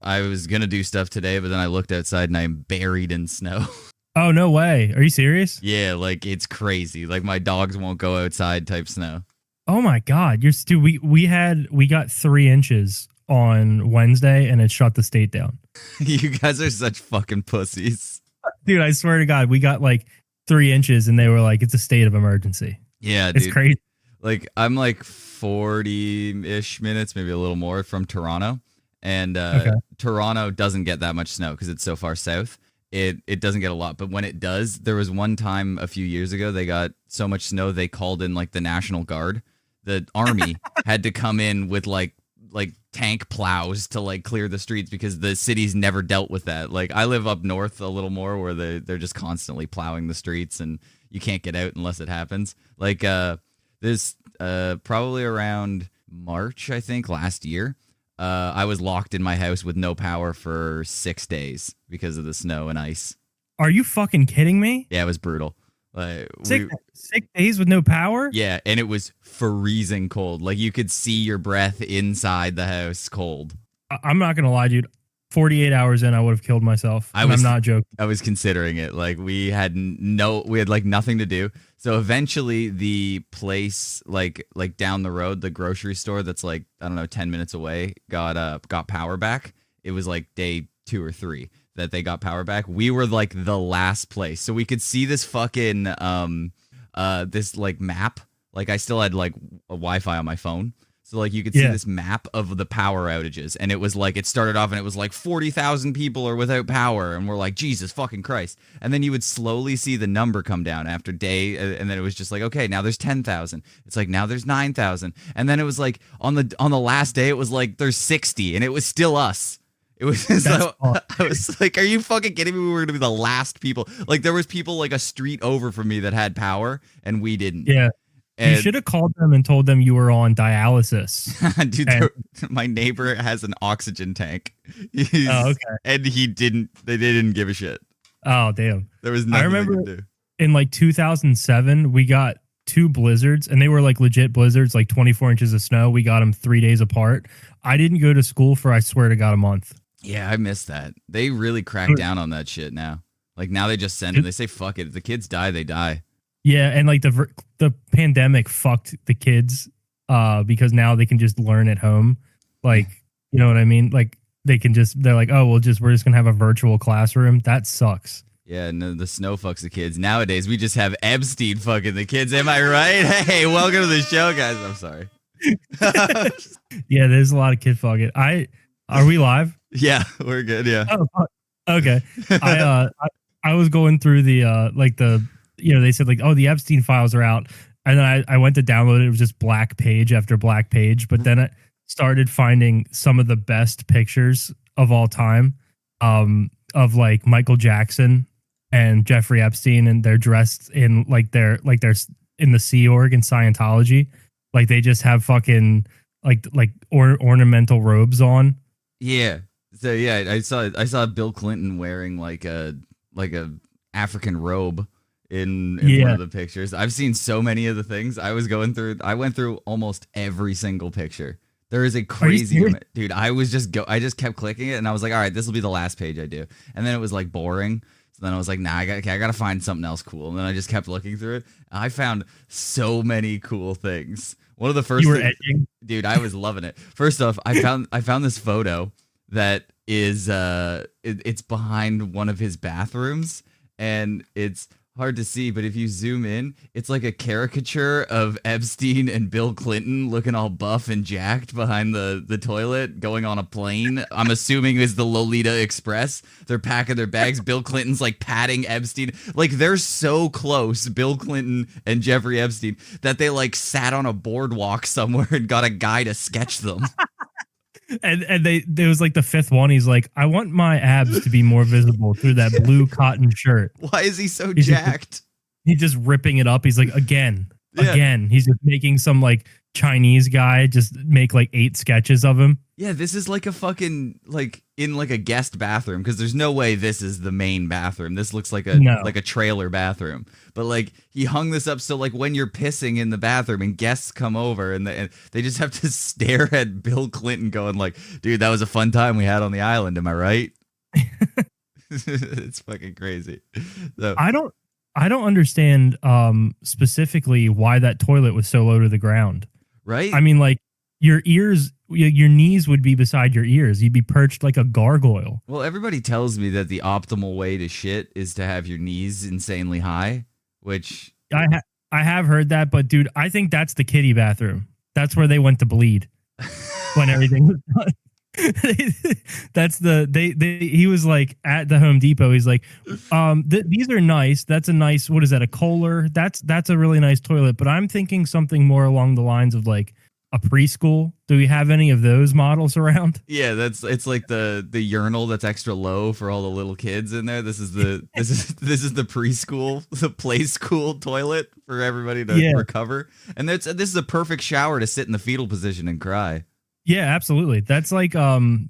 I was going to do stuff today, but then I looked outside and I'm buried in snow. Oh, no way. Are you serious? Yeah, like it's crazy. Like my dogs won't go outside type snow. Oh my God. Dude, we got 3 inches on Wednesday and it shut the state down. You guys are such fucking pussies. Dude, I swear to God, we got like 3 inches and they were like, it's a state of emergency. Yeah, it's dude. crazy. Like I'm like 40-ish minutes, maybe a little more from Toronto. And Toronto doesn't get that much snow because it's so far south. It doesn't get a lot, but when it does, there was one time a few years ago they got so much snow they called in like the National Guard. The army had to come in with like tank plows to like clear the streets because the city's never dealt with that. Like I live up north a little more where they're just constantly plowing the streets and you can't get out unless it happens. Like this probably around March, I think, last year. I was locked in my house with no power for 6 days because of the snow and ice. Are you fucking kidding me? Yeah, it was brutal. Like 6 days with no power? Yeah, and it was freezing cold. Like you could see your breath inside the house cold. I'm not going to lie, dude. 48 hours in, I would have killed myself. I'm not joking. I was considering it. Like we had like nothing to do. So eventually the place like down the road, the grocery store that's like, I don't know, 10 minutes away got power back. It was like day 2 or 3 that they got power back. We were like the last place. So we could see this fucking this like map. Like I still had like a Wi-Fi on my phone. So like you could see this map of the power outages, and it was like it started off and it was like 40,000 people are without power, and we're like Jesus fucking Christ. And then you would slowly see the number come down after day, and then it was just like okay, now there's 10,000. It's like now there's 9,000, and then it was like on the last day it was like there's 60, and it was still us. It was so, I was like, are you fucking kidding me? We were gonna be the last people. Like there was people like a street over from me that had power, and we didn't. Yeah. You should have called them and told them you were on dialysis. Dude, my neighbor has an oxygen tank. Okay. And they didn't give a shit. Oh, damn. There was nothing I remember they could do. In like 2007, we got 2 blizzards, and they were like legit blizzards, like 24 inches of snow. We got them 3 days apart. I didn't go to school for, I swear to God, a month. Yeah, I missed that. They really cracked down on that shit now. Like now they just send them. They say, fuck it. If the kids die, they die. Yeah, and like the pandemic fucked the kids because now they can just learn at home. Like, you know what I mean? Like they're like, oh, we're just gonna have a virtual classroom. That sucks. Yeah, no, the snow fucks the kids. Nowadays, we just have Epstein fucking the kids. Am I right? Hey, welcome to the show, guys. I'm sorry. Yeah, there's a lot of kid fucking. Are we live? Yeah, we're good. Yeah. Oh, okay. I was going through the they said like, oh, the Epstein Files are out. And then I went to download it. It was just black page after black page. But then I started finding some of the best pictures of all time of like Michael Jackson and Jeffrey Epstein. And they're dressed in they're in the Sea Org in Scientology. Like they just have fucking ornamental robes on. Yeah. So yeah, I saw Bill Clinton wearing like a African robe. In one of the pictures. I've seen so many of the things. I went through almost every single picture. There is a crazy dude. I just kept clicking it and I was like, all right, this will be the last page I do. And then it was like boring. So then I was like, nah, I gotta find something else cool. And then I just kept looking through it. I found so many cool things. One of the first edging? Dude, I was loving it. First off, I found this photo that is it's behind one of his bathrooms, and it's hard to see, but if you zoom in, it's like a caricature of Epstein and Bill Clinton looking all buff and jacked behind the toilet going on a plane. I'm assuming is the Lolita Express. They're packing their bags. Bill Clinton's like patting Epstein. Like they're so close, Bill Clinton and Jeffrey Epstein, that they like sat on a boardwalk somewhere and got a guy to sketch them. And there was like the 5th one. He's like, I want my abs to be more visible through that blue cotton shirt. Why is he so jacked? He's just ripping it up. He's like, again. Yeah. Again, he's just making some like Chinese guy just make like 8 sketches of him. Yeah, this is like a fucking like in like a guest bathroom because there's no way this is the main bathroom. This looks like a trailer bathroom. But like he hung this up so like when you're pissing in the bathroom and guests come over and they just have to stare at Bill Clinton going like, dude, that was a fun time we had on the island. Am I right? It's fucking crazy. So, I don't understand specifically why that toilet was so low to the ground. Right? I mean, like your ears, your knees would be beside your ears. You'd be perched like a gargoyle. Well, everybody tells me that the optimal way to shit is to have your knees insanely high, which I have heard that, but dude, I think that's the kiddie bathroom. That's where they went to bleed when everything was done. He was like at the Home Depot. He's like, these are nice. That's a nice, what is that? A Kohler. That's a really nice toilet. But I'm thinking something more along the lines of like a preschool. Do we have any of those models around? Yeah, it's like the urinal that's extra low for all the little kids in there. This is the preschool, the play school toilet for everybody to recover. And this is a perfect shower to sit in the fetal position and cry. Yeah, absolutely. That's like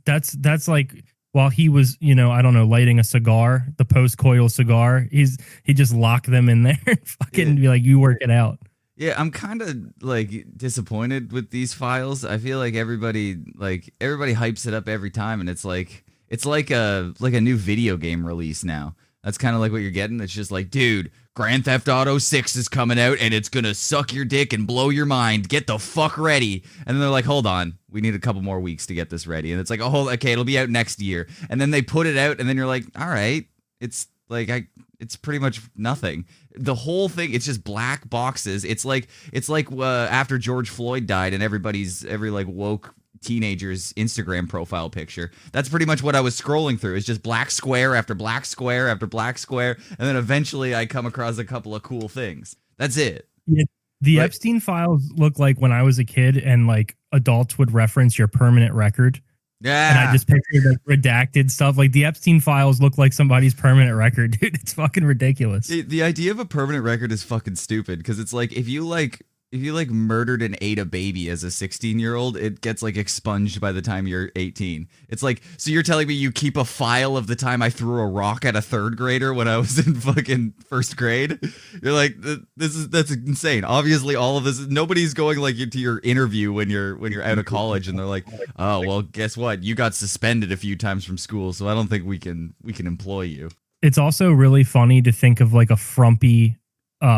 that's like while he was, I don't know, lighting a cigar, the post-coital cigar, he just locked them in there and fucking be like, you work it out. Yeah, I'm kind of like disappointed with these files. I feel like everybody hypes it up every time, and it's like a new video game release now. That's kind of like what you're getting. It's just like, dude, Grand Theft Auto 6 is coming out, and it's gonna suck your dick and blow your mind. Get the fuck ready. And then they're like, hold on, we need a couple more weeks to get this ready. And it's like, oh, okay, it'll be out next year. And then they put it out, and then you're like, all right, it's pretty much nothing. The whole thing, it's just black boxes. It's like after George Floyd died and every like woke teenager's Instagram profile picture. That's pretty much what I was scrolling through. It's just black square after black square after black square. And then eventually I come across a couple of cool things. That's it. Yeah. The Epstein Files look like when I was a kid and like adults would reference your permanent record. Yeah. And I just pictured like redacted stuff. Like the Epstein Files look like somebody's permanent record, dude. It's fucking ridiculous. The idea of a permanent record is fucking stupid because it's like if you murdered and ate a baby as a 16-year-old, it gets like expunged by the time you're 18. It's like, so you're telling me you keep a file of the time I threw a rock at a third grader when I was in fucking first grade? You're like, that's insane. Obviously, all of this, nobody's going like to your interview when you're out of college and they're like, oh, well, guess what? You got suspended a few times from school, so I don't think we can employ you. It's also really funny to think of like a frumpy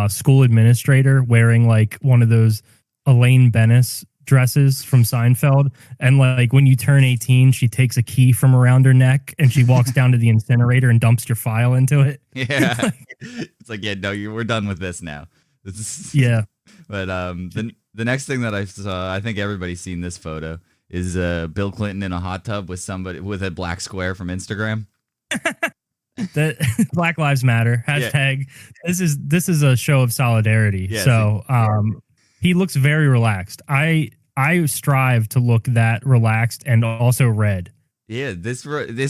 school administrator wearing like one of those Elaine Bennis dresses from Seinfeld, and like when you turn 18 she takes a key from around her neck and she walks down to the incinerator and dumps your file into it. Yeah. It's like, yeah, no, we're done with this now. Yeah. But the next thing that I saw, I think everybody's seen this photo, is Bill Clinton in a hot tub with somebody with a black square from Instagram. That Black Lives Matter hashtag. Yeah. This is a show of solidarity. Yeah, so he looks very relaxed. I strive to look that relaxed and also red. Yeah, this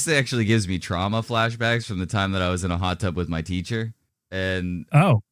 actually gives me trauma flashbacks from the time that I was in a hot tub with my teacher. And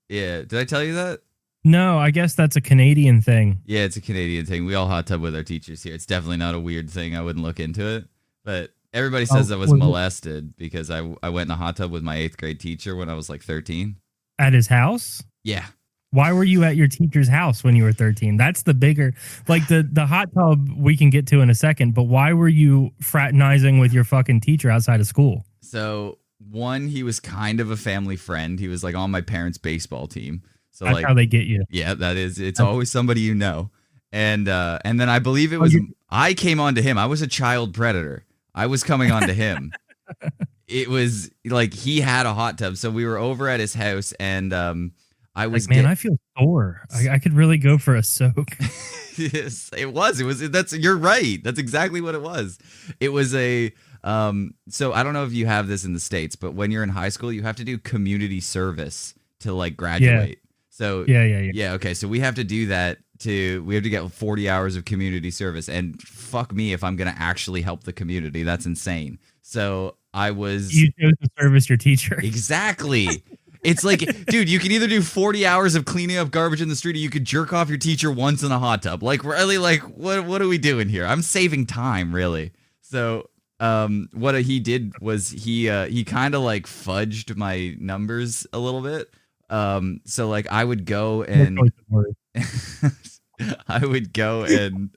yeah, did I tell you that? No, I guess that's a Canadian thing. Yeah, it's a Canadian thing. We all hot tub with our teachers here. It's definitely not a weird thing. I wouldn't look into it, but everybody says I was molested because I went in a hot tub with my 8th grade teacher when I was like 13. At his house? Yeah. Why were you at your teacher's house when you were 13? That's the bigger, like the hot tub we can get to in a second, but why were you fraternizing with your fucking teacher outside of school? So one, he was kind of a family friend. He was like on my parents' baseball team. So that's like how they get you. Yeah, that is. It's always somebody you know. And then I believe it was, I came on to him. I was a child predator. I was coming on to him. It was like he had a hot tub. So we were over at his house and I was like, man, I feel sore. I could really go for a soak. Yes, it was. You're right. That's exactly what it was. It was a so I don't know if you have this in the States, but when you're in high school, you have to do community service to like graduate. Yeah. So yeah. Okay. So we have to do that we have to get 40 hours of community service, and fuck me if I'm going to actually help the community. That's insane. So you chose to service your teacher. Exactly. It's like, dude, you can either do 40 hours of cleaning up garbage in the street, or you could jerk off your teacher once in a hot tub. Like, really, like, what are we doing here? I'm saving time, really. So, what he did was he kind of like fudged my numbers a little bit. So like I would go and I would go and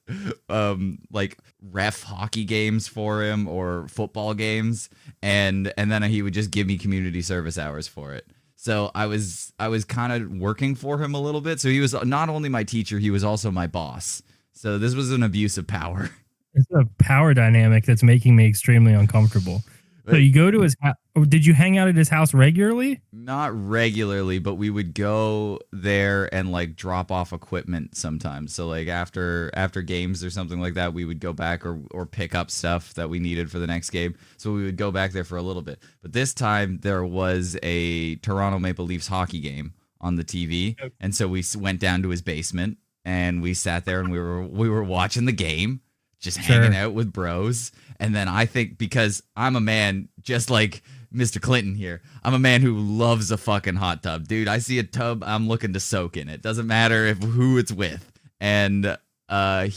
like ref hockey games for him or football games, and then he would just give me community service hours for it. So I was kind of working for him a little bit. So he was not only my teacher, he was also my boss. So this was an abuse of power. It's a power dynamic that's making me extremely uncomfortable. So you go to his house. Did you hang out at his house regularly? Not regularly, but we would go there and like drop off equipment sometimes. So like after games or something like that, we would go back or pick up stuff that we needed for the next game. So we would go back there for a little bit. But this time there was a Toronto Maple Leafs hockey game on the TV. Okay. And so we went down to his basement and we sat there and we were watching the game, just hanging out with bros. And then I think because I'm a man just like Mr. Clinton here, I'm a man who loves a fucking hot tub. Dude, I see a tub, I'm looking to soak in it. Doesn't matter who it's with. And I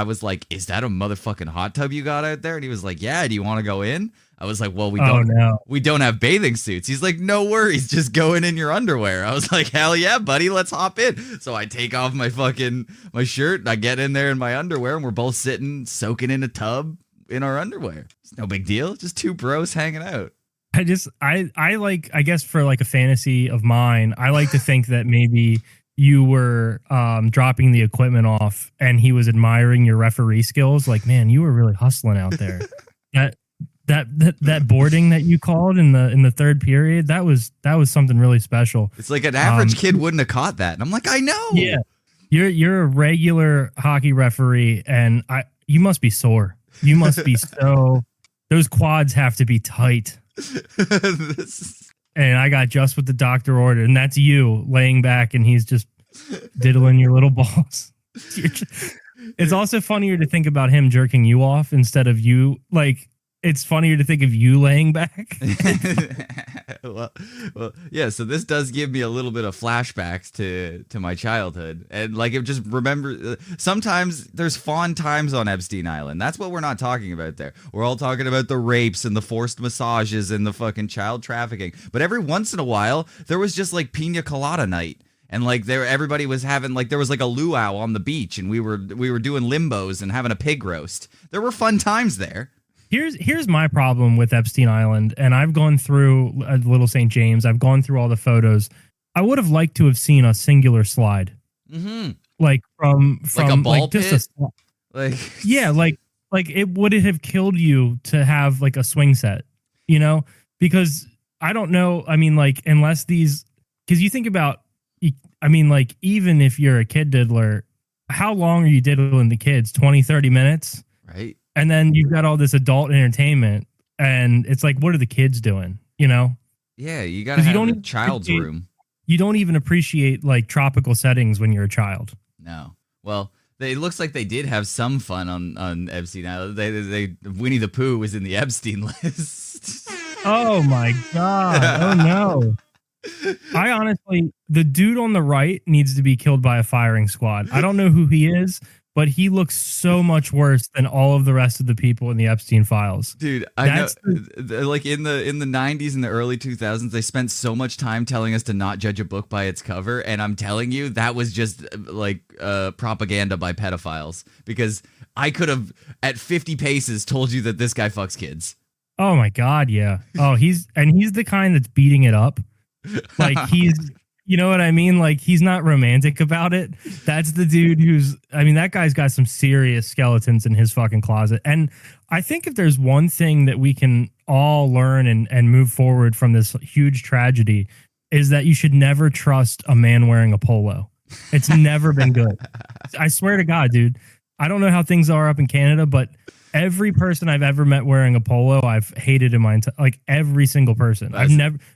was like, is that a motherfucking hot tub you got out there? And he was like, yeah, do you want to go in? I was like, well, we don't have bathing suits. He's like, no worries, just go in your underwear. I was like, hell yeah, buddy, let's hop in. So I take off my shirt, and I get in there in my underwear, and we're both sitting, soaking in a tub in our underwear. It's no big deal, just two bros hanging out. I like, I guess for like a fantasy of mine, I like to think that maybe you were dropping the equipment off and he was admiring your referee skills. Like, man, you were really hustling out there. That boarding that you called in the third period, that was something really special. It's like an average kid wouldn't have caught that. And I'm like, I know. Yeah. You're a regular hockey referee and you must be sore. You must be so, those quads have to be tight. And I got just what the doctor ordered, and that's you laying back and he's just diddling your little balls. It's also funnier to think about him jerking you off instead of you. Like, it's funnier to think of you laying back. well, yeah. So this does give me a little bit of flashbacks to my childhood, and like it just remember. Sometimes there's fond times on Epstein Island. That's what we're not talking about there. We're all talking about the rapes and the forced massages and the fucking child trafficking. But every once in a while, there was just like pina colada night. And like everybody was having like there was like a luau on the beach, and we were doing limbos and having a pig roast. There were fun times there. Here's my problem with Epstein Island, and I've gone through Little St. James. I've gone through all the photos. I would have liked to have seen a singular slide, like from like a ball like pit. Like yeah, like it would have killed you to have like a swing set, you know? Because I don't know. I mean, like unless because you think about, I mean, like even if you're a kid diddler, how long are you diddling the kids? 20, 30 minutes, right? And then you've got all this adult entertainment, and it's like, what are the kids doing? You know? Yeah, you got to have a child's room. You don't even appreciate like tropical settings when you're a child. No. Well, it looks like they did have some fun on Epstein Island. They Winnie the Pooh was in the Epstein list. Oh my God! Oh no! I honestly, the dude on the right needs to be killed by a firing squad. I don't know who he is, but he looks so much worse than all of the rest of the people in the Epstein Files. Dude, I know, like in the 90s and the early 2000s, they spent so much time telling us to not judge a book by its cover, and I'm telling you, that was just like propaganda by pedophiles, because I could have, at 50 paces, told you that this guy fucks kids. Oh my God, yeah. Oh, he's the kind that's beating it up. Like you know what I mean? Like he's not romantic about it. That's the dude that guy's got some serious skeletons in his fucking closet. And I think if there's one thing that we can all learn and move forward from this huge tragedy is that you should never trust a man wearing a polo. It's never been good. I swear to God, dude. I don't know how things are up in Canada, but every person I've ever met wearing a polo, I've hated in my entire, like every single person.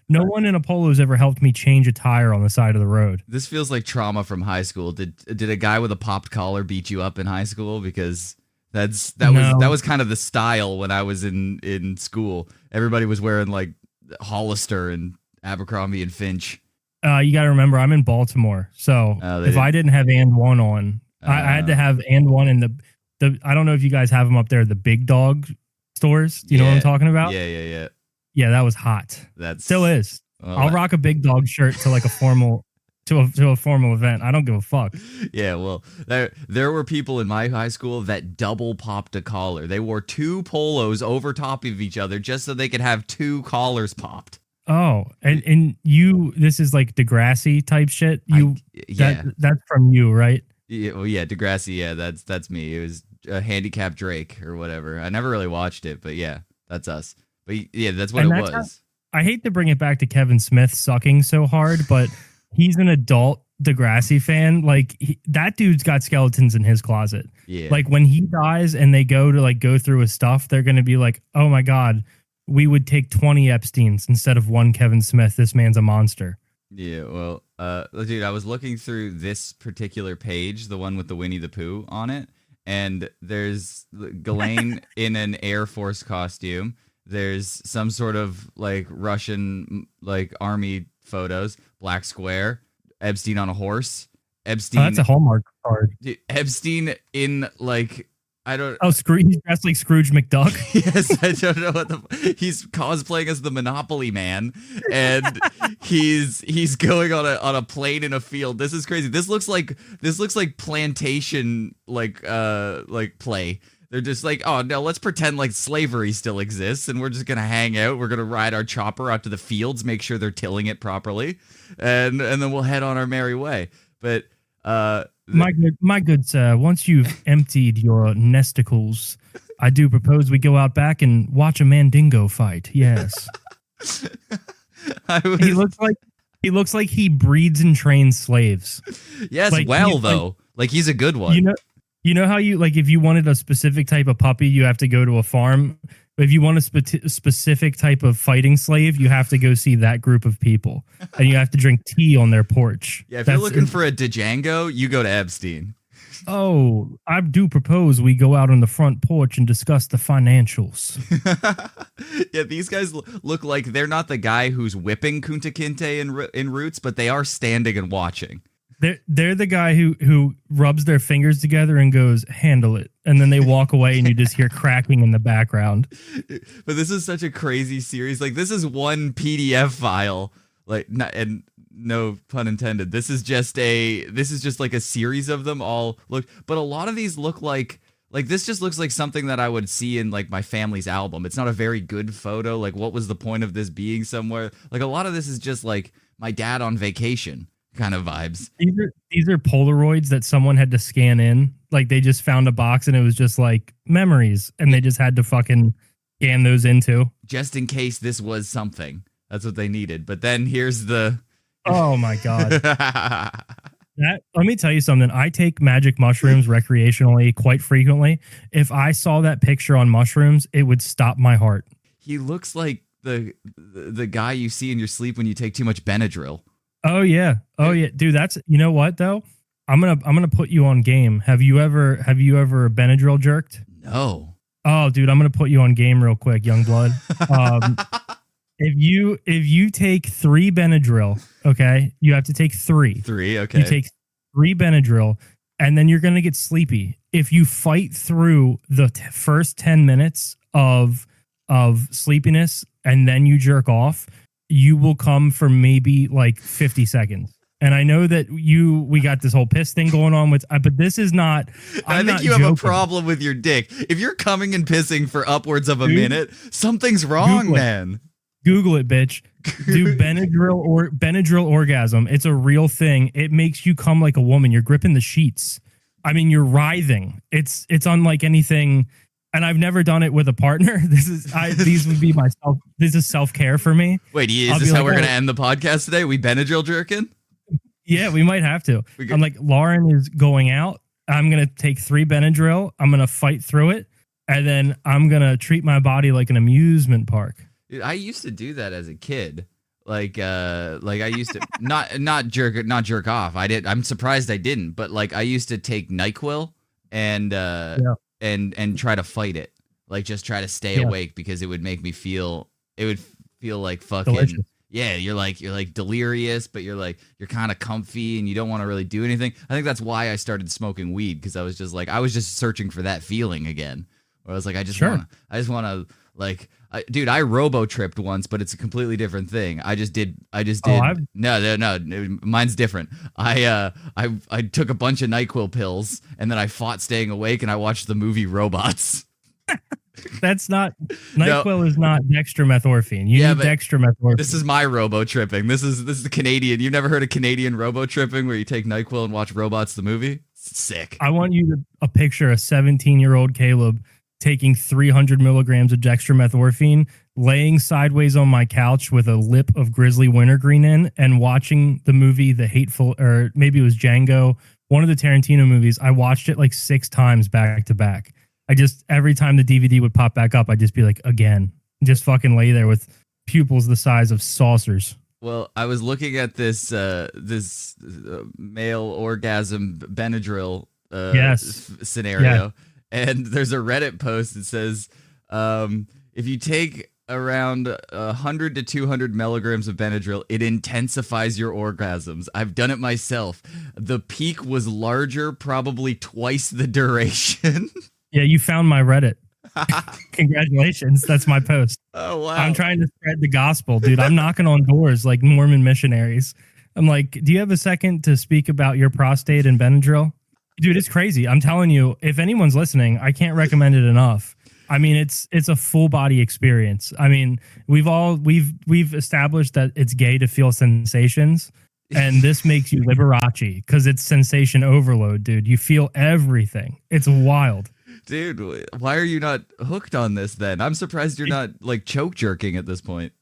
No one in a polo has ever helped me change a tire on the side of the road. This feels like trauma from high school. Did a guy with a popped collar beat you up in high school? Because that was kind of the style when I was in school. Everybody was wearing like Hollister and Abercrombie and Finch. You got to remember, I'm in Baltimore, so if I didn't have and one on, I had to have and one in the. I don't know if you guys have them up there, the big dog stores. Do you know what I'm talking about? Yeah. Yeah, that was hot. That still is. I'll rock a big dog shirt to like a formal to a formal event. I don't give a fuck. Yeah, well, there were people in my high school that double popped a collar. They wore 2 polos over top of each other just so they could have 2 collars popped. Oh, and you, this is like Degrassi type shit. That's from you, right? Yeah, well, yeah, Degrassi. Yeah, that's me. It was a handicapped Drake or whatever. I never really watched it, but yeah, that's us. But yeah, that's what it was. I hate to bring it back to Kevin Smith sucking so hard, but he's an adult Degrassi fan. Like that dude's got skeletons in his closet. Yeah. Like when he dies and they go through his stuff, they're going to be like, oh my God, we would take 20 Epsteins instead of 1 Kevin Smith. This man's a monster. Yeah, well, dude, I was looking through this particular page, the one with the Winnie the Pooh on it, and there's Ghislaine in an Air Force costume. There's some sort of like Russian like army photos, black square, Epstein on a horse, Epstein. Oh, that's a Hallmark card. Dude, Epstein in like. I don't. Oh, he's dressed like Scrooge McDuck. Yes, I don't know what he's cosplaying as the Monopoly Man, and he's going on a plane in a field. This is crazy. This looks like plantation like play. They're just like, oh no, let's pretend like slavery still exists, and we're just gonna hang out. We're gonna ride our chopper out to the fields, make sure they're tilling it properly, and then we'll head on our merry way. But my good sir, once you've emptied your nesticles, I do propose we go out back and watch a mandingo fight. Yes. He looks like he breeds and trains slaves. Yes, like, like he's a good one. You know how you like if you wanted a specific type of puppy, you have to go to a farm. If you want a specific type of fighting slave, you have to go see that group of people, and you have to drink tea on their porch. Yeah, if you're looking for a Django, you go to Epstein. Oh, I do propose we go out on the front porch and discuss the financials. Yeah, these guys look like they're not the guy who's whipping Kunta Kinte in Roots, but they are standing and watching. They're the guy who rubs their fingers together and goes, handle it. And then they walk away and you just hear cracking in the background. But this is such a crazy series. Like this is one PDF file, like and no pun intended. This is just like a series of them all look. But a lot of these look like this just looks like something that I would see in like my family's album. It's not a very good photo. Like what was the point of this being somewhere? Like a lot of this is just like my dad on vacation kind of vibes. These are Polaroids that someone had to scan in. Like they just found a box and it was just like memories, and they just had to fucking scan those into. Just in case this was something. That's what they needed. But then here's the. Oh my God. Let me tell you something. I take magic mushrooms recreationally quite frequently. If I saw that picture on mushrooms, it would stop my heart. He looks like the guy you see in your sleep when you take too much Benadryl. Oh yeah, dude. That's, you know what though. I'm gonna put you on game. Have you ever Benadryl jerked? No. Oh, dude, I'm gonna put you on game real quick, young blood. If you take 3 Benadryl, okay, you have to take 3. 3, okay. You take 3 Benadryl, and then you're gonna get sleepy. If you fight through the first 10 minutes of sleepiness and then you jerk off, you will come for maybe like 50 seconds. And I know that we got this whole piss thing going on with, but this is not. I think you have a problem with your dick. If you're coming and pissing for upwards of a minute, something's wrong, man. Google it, bitch. Do Benadryl orgasm. It's a real thing. It makes you come like a woman. You're gripping the sheets. I mean, you're writhing. It's unlike anything. And I've never done it with a partner. These would be myself. This is self-care for me. Wait, is this how we're going to end the podcast today? We Benadryl jerking? Yeah, we might have to. I'm like, Lauren is going out. I'm going to take 3 Benadryl. I'm going to fight through it. And then I'm going to treat my body like an amusement park. Dude, I used to do that as a kid. Like I used to not jerk off. I'm surprised I didn't, but like I used to take NyQuil and try to fight it. Like just try to stay awake because it would make me feel like fucking delicious. Yeah, you're like delirious, but you're kind of comfy and you don't want to really do anything. I think that's why I started smoking weed, because I was just searching for that feeling again. Where I was like, I just want to like, dude, I robo tripped once, but it's a completely different thing. I just did. No, mine's different. I took a bunch of NyQuil pills and then I fought staying awake and I watched the movie Robots. That's not NyQuil is not dextromethorphan. You need dextromethorphan. This is my robo tripping. This is the Canadian. You've never heard of Canadian robo tripping, where you take NyQuil and watch Robots the movie? It's sick. I want you to picture a 17-year-old Caleb taking 300 milligrams of dextromethorphan, laying sideways on my couch with a lip of grizzly wintergreen in, and watching the movie The Hateful, or maybe it was Django, one of the Tarantino movies. I watched it like 6 times back to back. Every time the DVD would pop back up, I'd just be like, again, just fucking lay there with pupils the size of saucers. Well, I was looking at this male orgasm Benadryl scenario, and there's a Reddit post that says, if you take around 100 to 200 milligrams of Benadryl, it intensifies your orgasms. I've done it myself. The peak was larger, probably twice the duration. Yeah, you found my Reddit. Congratulations. That's my post. Oh, wow. I'm trying to spread the gospel, dude. I'm knocking on doors like Mormon missionaries. I'm like, do you have a second to speak about your prostate and Benadryl? Dude, it's crazy. I'm telling you, if anyone's listening, I can't recommend it enough. I mean, it's a full body experience. I mean, we've established that it's gay to feel sensations, and this makes you Liberace because it's sensation overload, dude. You feel everything. It's wild. Dude, why are you not hooked on this then? I'm surprised you're not like choke jerking at this point.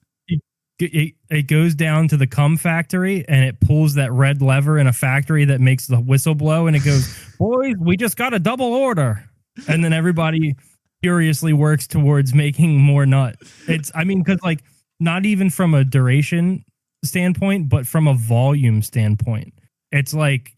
It goes down to the cum factory and it pulls that red lever in a factory that makes the whistle blow, and it goes, boys, we just got a double order. And then everybody furiously works towards making more nut. Because like not even from a duration standpoint, but from a volume standpoint, it's like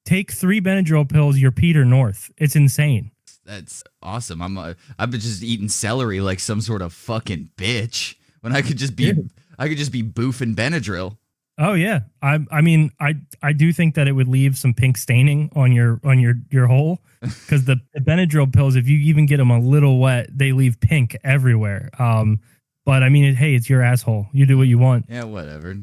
take 3 Benadryl pills, you're Peter North. It's insane. That's awesome. I've been just eating celery like some sort of fucking bitch when I could just be boofing Benadryl. Oh yeah. I do think that it would leave some pink staining on your hole, because the Benadryl pills, if you even get them a little wet, they leave pink everywhere. But I mean, hey, it's your asshole. You do what you want. Yeah, whatever.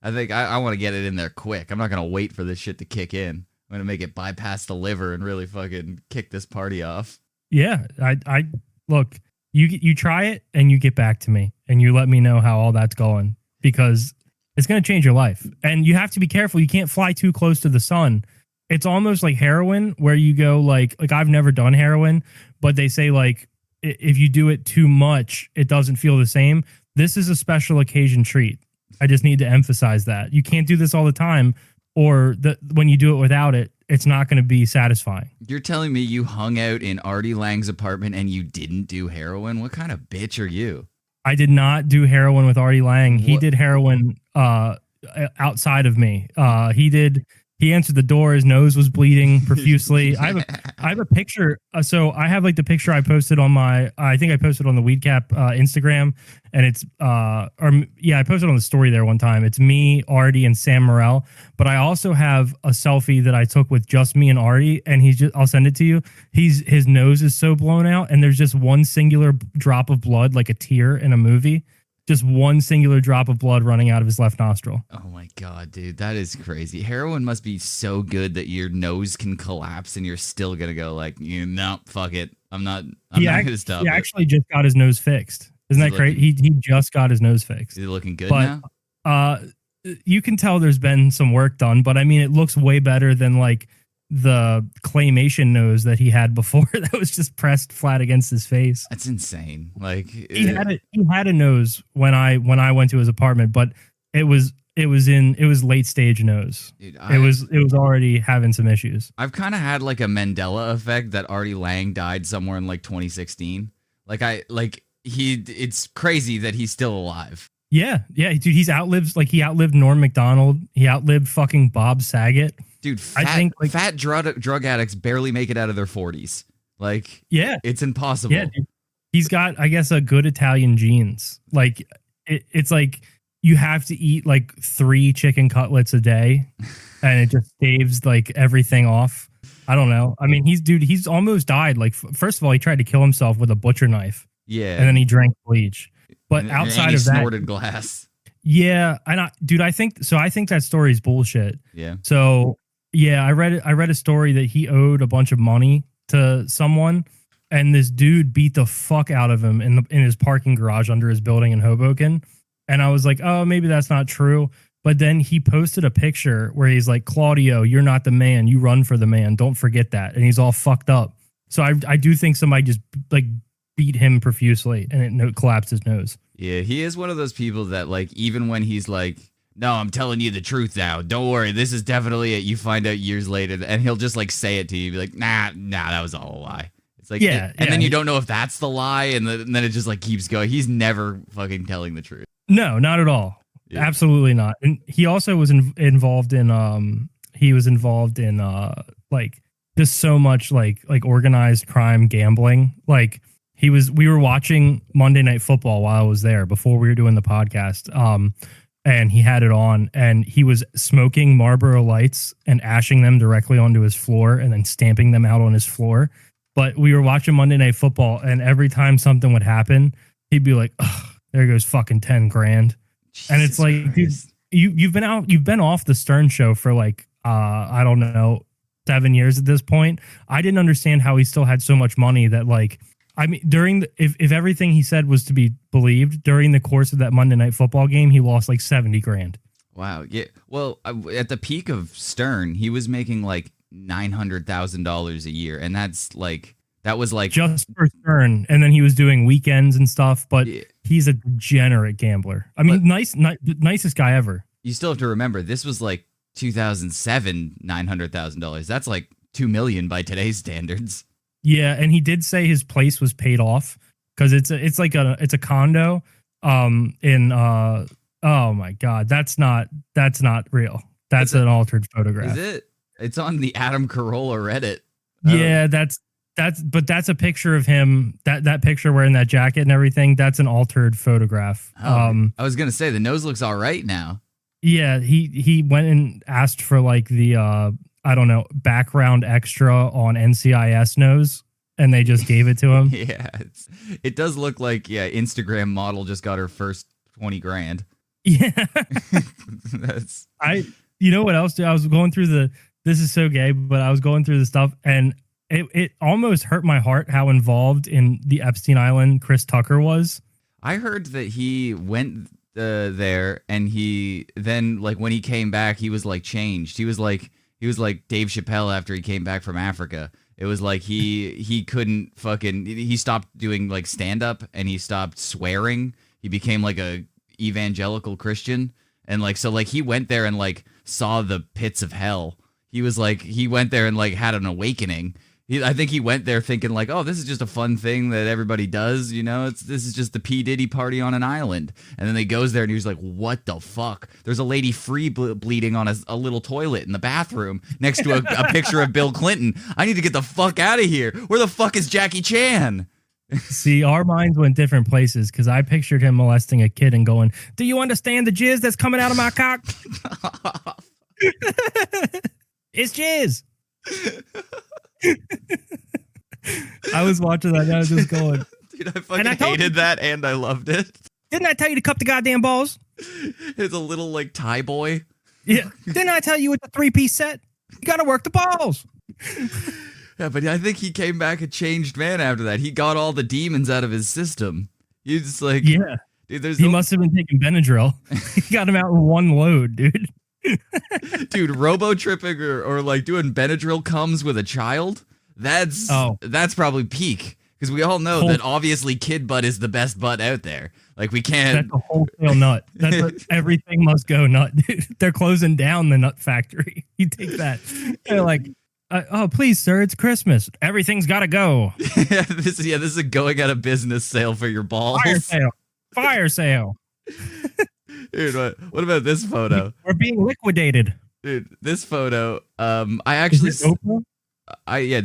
I think I want to get it in there quick. I'm not gonna wait for this shit to kick in. I'm gonna make it bypass the liver and really fucking kick this party off. Yeah, I look. You try it and you get back to me and you let me know how all that's going, because it's going to change your life. And you have to be careful. You can't fly too close to the sun. It's almost like heroin, where you go like I've never done heroin, but they say like if you do it too much, it doesn't feel the same. This is a special occasion treat. I just need to emphasize that. You can't do this all the time, or when you do it without it, it's not going to be satisfying. You're telling me you hung out in Artie Lang's apartment and you didn't do heroin? What kind of bitch are you? I did not do heroin with Artie Lang. He did heroin outside of me. He answered the door. His nose was bleeding profusely. I have a picture. So I have like the picture I posted on I think I posted on the Weedcap Instagram, and it's I posted on the story there one time. It's me, Artie, and Sam Morrell. But I also have a selfie that I took with just me and Artie, and I'll send it to you. His nose is so blown out, and there's just one singular drop of blood, like a tear in a movie. Just one singular drop of blood running out of his left nostril. Oh my God, dude. That is crazy. Heroin must be so good that your nose can collapse and you're still going to go like, no, fuck it. I'm not going to stop. He actually just got his nose fixed. Isn't that crazy? He just got his nose fixed. Is he looking good now? You can tell there's been some work done, but I mean, it looks way better than like the claymation nose that he had before that was just pressed flat against his face. That's insane. Like he had a nose when I went to his apartment, but it was late stage nose. Dude, it was already having some issues. I've kind of had like a Mandela effect that Artie Lang died somewhere in like 2016. It's crazy that he's still alive. Yeah, dude, he outlived Norm Macdonald. He outlived fucking Bob Saget. Dude, fat drug addicts barely make it out of their 40s. Like, yeah, it's impossible. Yeah, dude. He's got, I guess, a good Italian genes. Like, it's like you have to eat like 3 chicken cutlets a day, and it just saves like everything off. I don't know. I mean, he's almost died. Like, first of all, he tried to kill himself with a butcher knife. Yeah. And then he drank bleach. But outside of that, snorted glass. Yeah, and I think that story's bullshit. Yeah. So yeah, I read a story that he owed a bunch of money to someone, and this dude beat the fuck out of him in his parking garage under his building in Hoboken. And I was like, oh, maybe that's not true. But then he posted a picture where he's like, Claudio, you're not the man. You run for the man. Don't forget that. And he's all fucked up. So I do think somebody just like beat him profusely and it collapsed his nose. Yeah, he is one of those people that like, even when he's like, no, I'm telling you the truth now. Don't worry. This is definitely it. You find out years later and he'll just like say it to you. Be like, nah, that was all a lie. It's like, yeah. And then you don't know if that's the lie. And then it just like keeps going. He's never fucking telling the truth. No, not at all. Yeah. Absolutely not. And he also was involved in like just so much like organized crime gambling. Like we were watching Monday Night Football while I was there before we were doing the podcast. And he had it on and he was smoking Marlboro Lights and ashing them directly onto his floor and then stamping them out on his floor. But we were watching Monday Night Football and every time something would happen, he'd be like, ugh, there goes fucking 10 grand. Jesus and it's like, dude, you've been off the Stern show for like, I don't know, 7 years at this point. I didn't understand how he still had so much money that like, I mean, if everything he said was to be believed, during the course of that Monday Night Football game, he lost like 70 grand. Wow. Yeah. Well, at the peak of Stern, he was making like $900,000 a year. And that was like just for Stern. And then he was doing weekends and stuff, but yeah. He's a degenerate gambler. I mean, nicest guy ever. You still have to remember, this was like 2007, $900,000. That's like $2 million by today's standards. Yeah, and he did say his place was paid off because it's a condo. Oh my God, that's not real. That's an altered photograph. Is it? It's on the Adam Carolla Reddit. Yeah, that's a picture of him. That picture wearing that jacket and everything. That's an altered photograph. I was gonna say the nose looks all right now. Yeah, he went and asked for like the I don't know, background extra on NCIS nose, and they just gave it to him. Yeah, it does look like Instagram model just got her first 20 grand. Yeah, you know what else? Dude? I was going through this is so gay, but I was going through the stuff and it almost hurt my heart how involved in the Epstein Island Chris Tucker was. I heard that he went there and he then like when he came back, he was like changed. He was like Dave Chappelle after he came back from Africa. It was like he couldn't he stopped doing like stand up and he stopped swearing. He became like a evangelical Christian and like so like he went there and like saw the pits of hell. He went there and like had an awakening. I think he went there thinking like, oh, this is just a fun thing that everybody does, you know. This is just the P. Diddy party on an island. And then he goes there and he was like, what the fuck? There's a lady free bleeding on a little toilet in the bathroom next to a picture of Bill Clinton. I need to get the fuck out of here. Where the fuck is Jackie Chan? See, our minds went different places because I pictured him molesting a kid and going, do you understand the jizz that's coming out of my cock? It's jizz. I was watching that and I was just going, dude, I fucking hated that and I loved it. Didn't I tell you to cup the goddamn balls? It's a little like Thai boy. Yeah. Didn't I tell you it's a 3-piece set? You gotta work the balls. Yeah, but I think he came back a changed man after that. He got all the demons out of his system. He's just like, yeah, dude, he must have been taking Benadryl. He got him out in one load, dude. Dude, robo tripping or like doing Benadryl comes with a child. That's probably peak because we all know that obviously kid butt is the best butt out there. Like we can't. That's a wholesale nut. That's what everything must go nut. Dude. They're closing down the nut factory. You take that. They're like, oh please, sir, it's Christmas. Everything's got to go. This is a going out of business sale for your balls. Fire sale. Dude, what about this photo? We're being liquidated. Dude, this photo, I actually... Is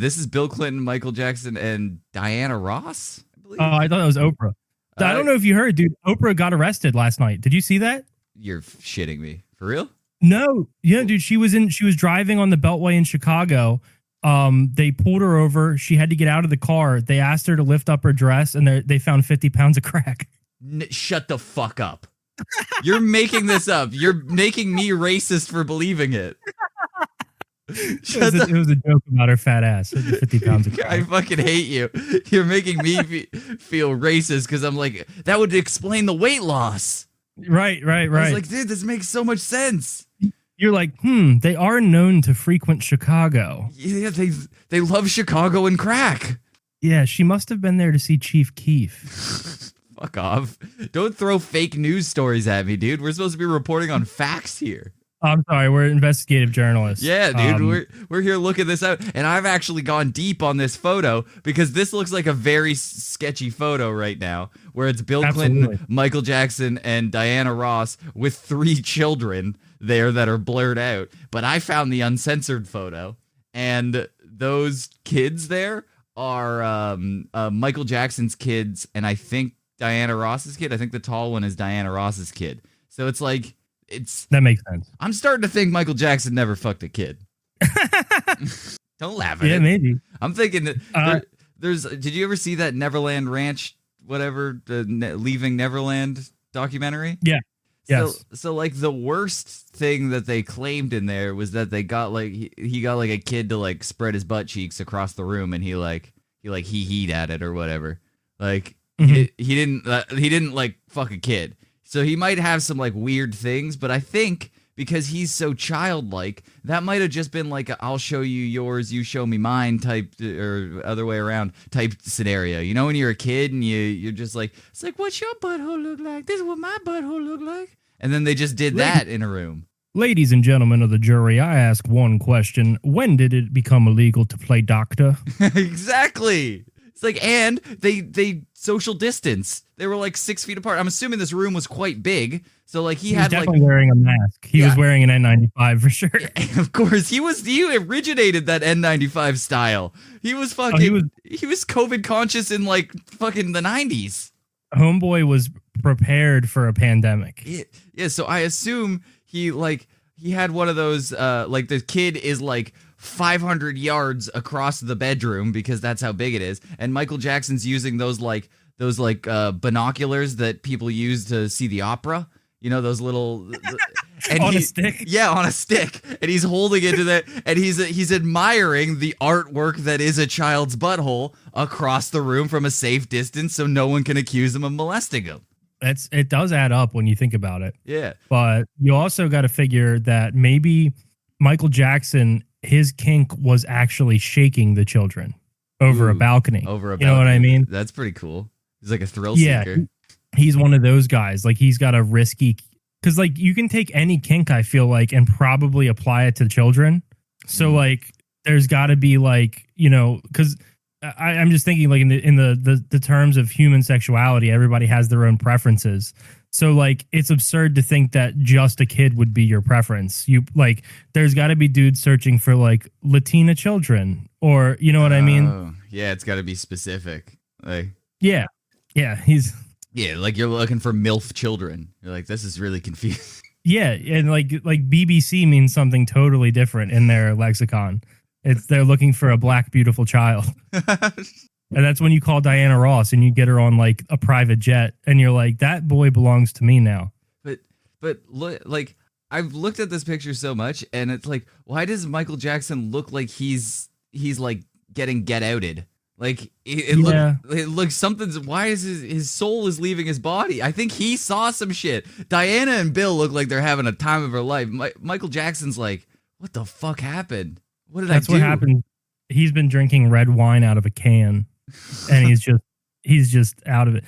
this is Bill Clinton, Michael Jackson, and Diana Ross, I believe. Oh, I thought it was Oprah. I don't know if you heard, dude. Oprah got arrested last night. Did you see that? You're shitting me. For real? No, yeah, dude. She was driving on the Beltway in Chicago. They pulled her over. She had to get out of the car. They asked her to lift up her dress, and they found 50 pounds of crack. Shut the fuck up. You're making this up. You're making me racist for believing it. It was a joke about her fat ass. 50 pounds of crack. I fucking hate you. You're making me feel racist because I'm like, that would explain the weight loss. Right. I was like, dude, this makes so much sense. You're like, they are known to frequent Chicago. Yeah, they love Chicago and crack. Yeah, she must have been there to see Chief Keef. Fuck off. Don't throw fake news stories at me, dude. We're supposed to be reporting on facts here. I'm sorry, we're investigative journalists. Yeah, dude, we're here looking this out, and I've actually gone deep on this photo because this looks like a very sketchy photo right now, where it's Bill Clinton, Michael Jackson, and Diana Ross with 3 children there that are blurred out. But I found the uncensored photo, and those kids there are Michael Jackson's kids, and I think Diana Ross's kid. I think the tall one is Diana Ross's kid. So it's like... That makes sense. I'm starting to think Michael Jackson never fucked a kid. Don't laugh at it. Yeah, maybe. I'm thinking that there's. Did you ever see that Neverland Ranch, whatever, Leaving Neverland documentary? Yeah. Yes. So like the worst thing that they claimed in there was that they got like he got like a kid to like spread his butt cheeks across the room, and he he'd at it or whatever. Like he didn't like fuck a kid. So he might have some like weird things, but I think because he's so childlike, that might have just been like a, I'll show you yours, you show me mine type, or other way around type scenario. You know, when you're a kid and you're just like, it's like, what's your butthole look like? This is what my butthole look like. And then they just did that in a room. Ladies and gentlemen of the jury, I ask one question. When did it become illegal to play doctor? Exactly. It's like, and they social distance. They were like 6 feet apart. I'm assuming this room was quite big. So like he had definitely like wearing a mask. He was wearing an N95 for sure. Yeah, of course, he originated that N95 style. He was fucking he was COVID conscious in like fucking the 90s. Homeboy was prepared for a pandemic. Yeah, so I assume he had one of those like the kid is like 500 yards across the bedroom because that's how big it is, and Michael Jackson's using those binoculars that people use to see the opera. You know, those little and on a stick. Yeah, on a stick, and he's holding it to that, and he's admiring the artwork that is a child's butthole across the room from a safe distance, so no one can accuse him of molesting him. It does add up when you think about it. Yeah, but you also got to figure that maybe Michael Jackson, his kink was actually shaking the children over a balcony. You know what I mean? That's pretty cool. He's like a thrill seeker. He's one of those guys. Like he's got a risky, because like you can take any kink, I feel like, and probably apply it to children. So like there's got to be like, you know, because I'm just thinking like in the terms of human sexuality, everybody has their own preferences. So like it's absurd to think that just a kid would be your preference. You like there's got to be dudes searching for like Latina children, or you know what I mean? Yeah, it's got to be specific. Like yeah, like you're looking for MILF children. You're like, this is really confusing. Yeah, and like BBC means something totally different in their lexicon. They're looking for a black beautiful child. And that's when you call Diana Ross and you get her on like a private jet and you're like, that boy belongs to me now. But look, like I've looked at this picture so much and it's like, why does Michael Jackson look like he's like getting get outed? Like it looks something's. Why is his soul is leaving his body? I think he saw some shit. Diana and Bill look like they're having a time of their life. Michael Jackson's like, what the fuck happened? What did I do? That's what happened. He's been drinking red wine out of a can, and he's just out of it.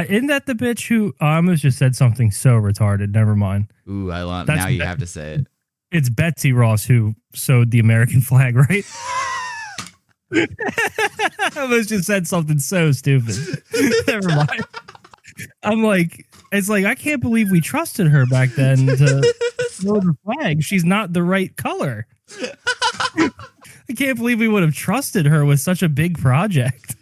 Isn't that the bitch who I almost just said something so retarded? Never mind. Ooh, now you have to say it. It's Betsy Ross who sewed the American flag, right? I almost just said something so stupid. Never mind. I'm like, it's like, I can't believe we trusted her back then to sew the flag. She's not the right color. I can't believe we would have trusted her with such a big project.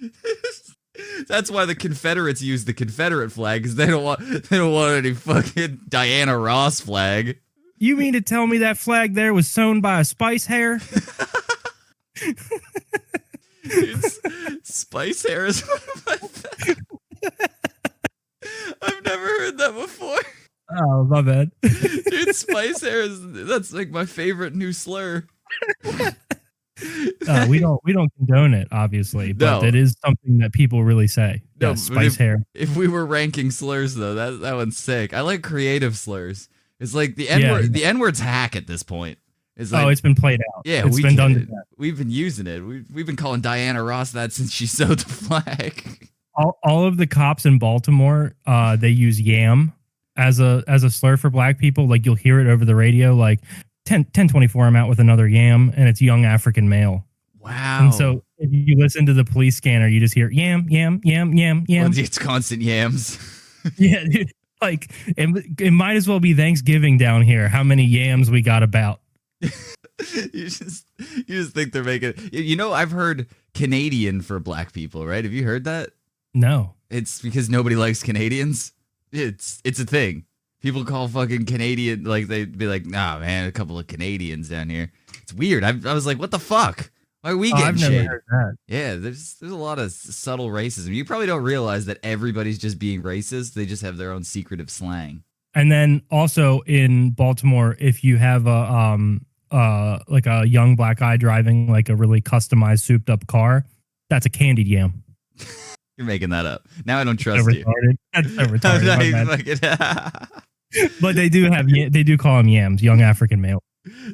That's why the Confederates use the Confederate flag, because they don't want any fucking Diana Ross flag. You mean to tell me that flag there was sewn by a spice hair? Dude, spice hair is one of my I've never heard that before. Oh, my bad. Dude, spice hair that's like my favorite new slur. We don't condone it, obviously, but No. it is something that people really say. No, Yeah, spice hair. If we were ranking slurs though, that one's sick. I like creative slurs. It's like the N-word. Yeah. The N-word's hack at this point. It's like, It's been played out. yeah, it's been done to death. We've been using it. We've been calling Diana Ross that since she sewed the flag. All of the cops in Baltimore, they use yam as a slur for black people. Like you'll hear it over the radio, like 1024, I'm out with another yam, and it's young African male. Wow. And so if you listen to the police scanner, you just hear yam, yam, yam, yam, yam. Well, it's constant yams. Yeah, dude, like it might as well be Thanksgiving down here. How many yams we got about? you just think they're making I've heard Canadian for black people, right? Have you heard that? No. It's because nobody likes Canadians. It's a thing. People call fucking Canadian, like they'd be like, nah man, a couple of Canadians down here. It's weird. I was like, what the fuck? Why are we getting I've shit? never heard that. Yeah, there's a lot of subtle racism. You probably don't realize that everybody's just being racist. They just have their own secretive slang. And then also in Baltimore, if you have like a young black guy driving like a really customized souped up car, that's a candied yam. You're making that up. Now I don't trust you. That's so retarded. I'm My not bad. But they do call them yams, young African male.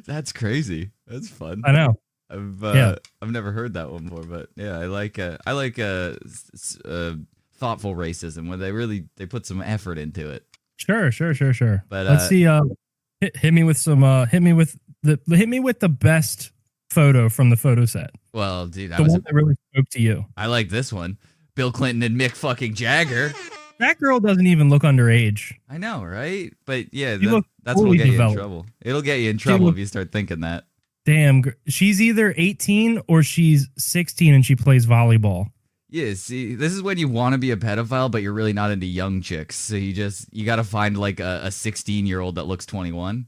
That's crazy. That's fun. I know. I've never heard that one before, but yeah, I like thoughtful racism where they put some effort into it. Sure. But let's see. Hit me with the best photo from the photo set. Well, dude, The one that really spoke to you. I like this one. Bill Clinton and Mick fucking Jagger. That girl doesn't even look underage. I know, right? But yeah, that's fully what'll get you in developed. trouble. It'll get you in trouble if you start thinking that. Damn, she's either 18 or she's 16 and she plays volleyball. Yeah, see, this is when you want to be a pedophile, but you're really not into young chicks. So you got to find like a 16-year-old that looks 21.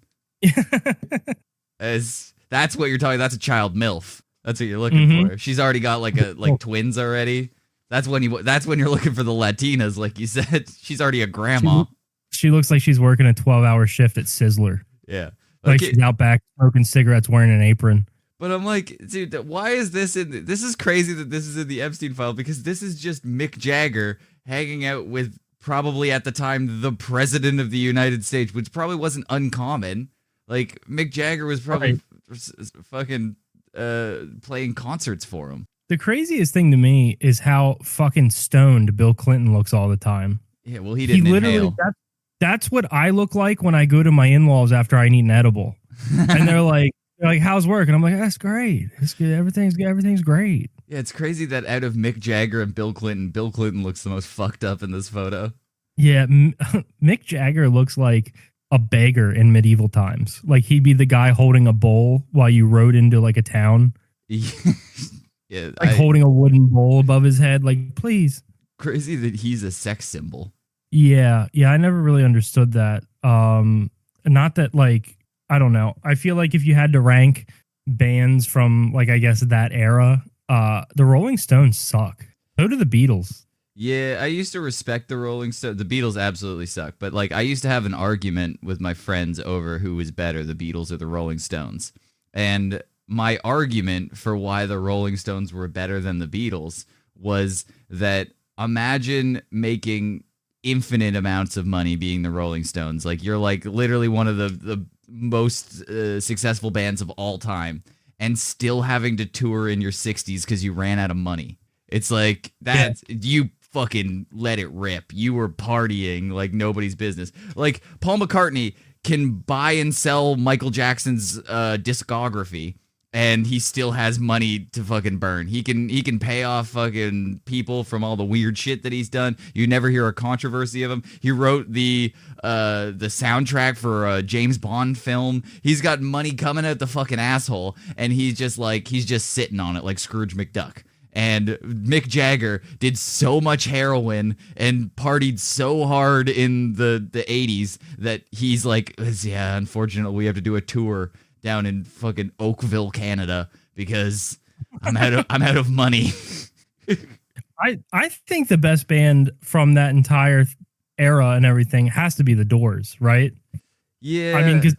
That's what you're talking. That's a child MILF. That's what you're looking for. She's already got like twins already. That's when you're looking for the Latinas, like you said. She's already a grandma. She looks like she's working a 12-hour shift at Sizzler. Yeah. Like she's out back smoking cigarettes, wearing an apron. But I'm like, dude, why is this in? This is crazy that this is in the Epstein file, because this is just Mick Jagger hanging out with probably at the time the president of the United States, which probably wasn't uncommon. Like Mick Jagger was probably fucking playing concerts for him. The craziest thing to me is how fucking stoned Bill Clinton looks all the time. Yeah, well, he didn't inhale. That's what I look like when I go to my in-laws after I eat an edible. And they're like, how's work? And I'm like, that's great. It's good. Everything's great. Yeah, it's crazy that out of Mick Jagger and Bill Clinton looks the most fucked up in this photo. Yeah, Mick Jagger looks like a beggar in medieval times. Like he'd be the guy holding a bowl while you rode into like a town. Yeah, holding a wooden bowl above his head. Like, please. Crazy that he's a sex symbol. Yeah, I never really understood that. Not that like, I don't know. I feel like if you had to rank bands from like, I guess that era, the Rolling Stones suck. So do the Beatles. Yeah, I used to respect the Rolling Stones. The Beatles absolutely suck. But like, I used to have an argument with my friends over who was better, the Beatles or the Rolling Stones. And my argument for why the Rolling Stones were better than the Beatles was that imagine making infinite amounts of money being the Rolling Stones. Like you're like literally one of the most successful bands of all time and still having to tour in your 60s because you ran out of money. It's like that. Yeah. You fucking let it rip. You were partying like nobody's business. Like Paul McCartney can buy and sell Michael Jackson's discography, and he still has money to fucking burn. He can pay off fucking people from all the weird shit that he's done. You never hear a controversy of him. He wrote the soundtrack for a James Bond film. He's got money coming out the fucking asshole, and he's just sitting on it like Scrooge McDuck. And Mick Jagger did so much heroin and partied so hard in the 80s that he's like, yeah, unfortunately, we have to do a tour down in fucking Oakville, Canada, because I'm out of money. I think the best band from that entire era and everything has to be the Doors, right? Yeah. I mean, because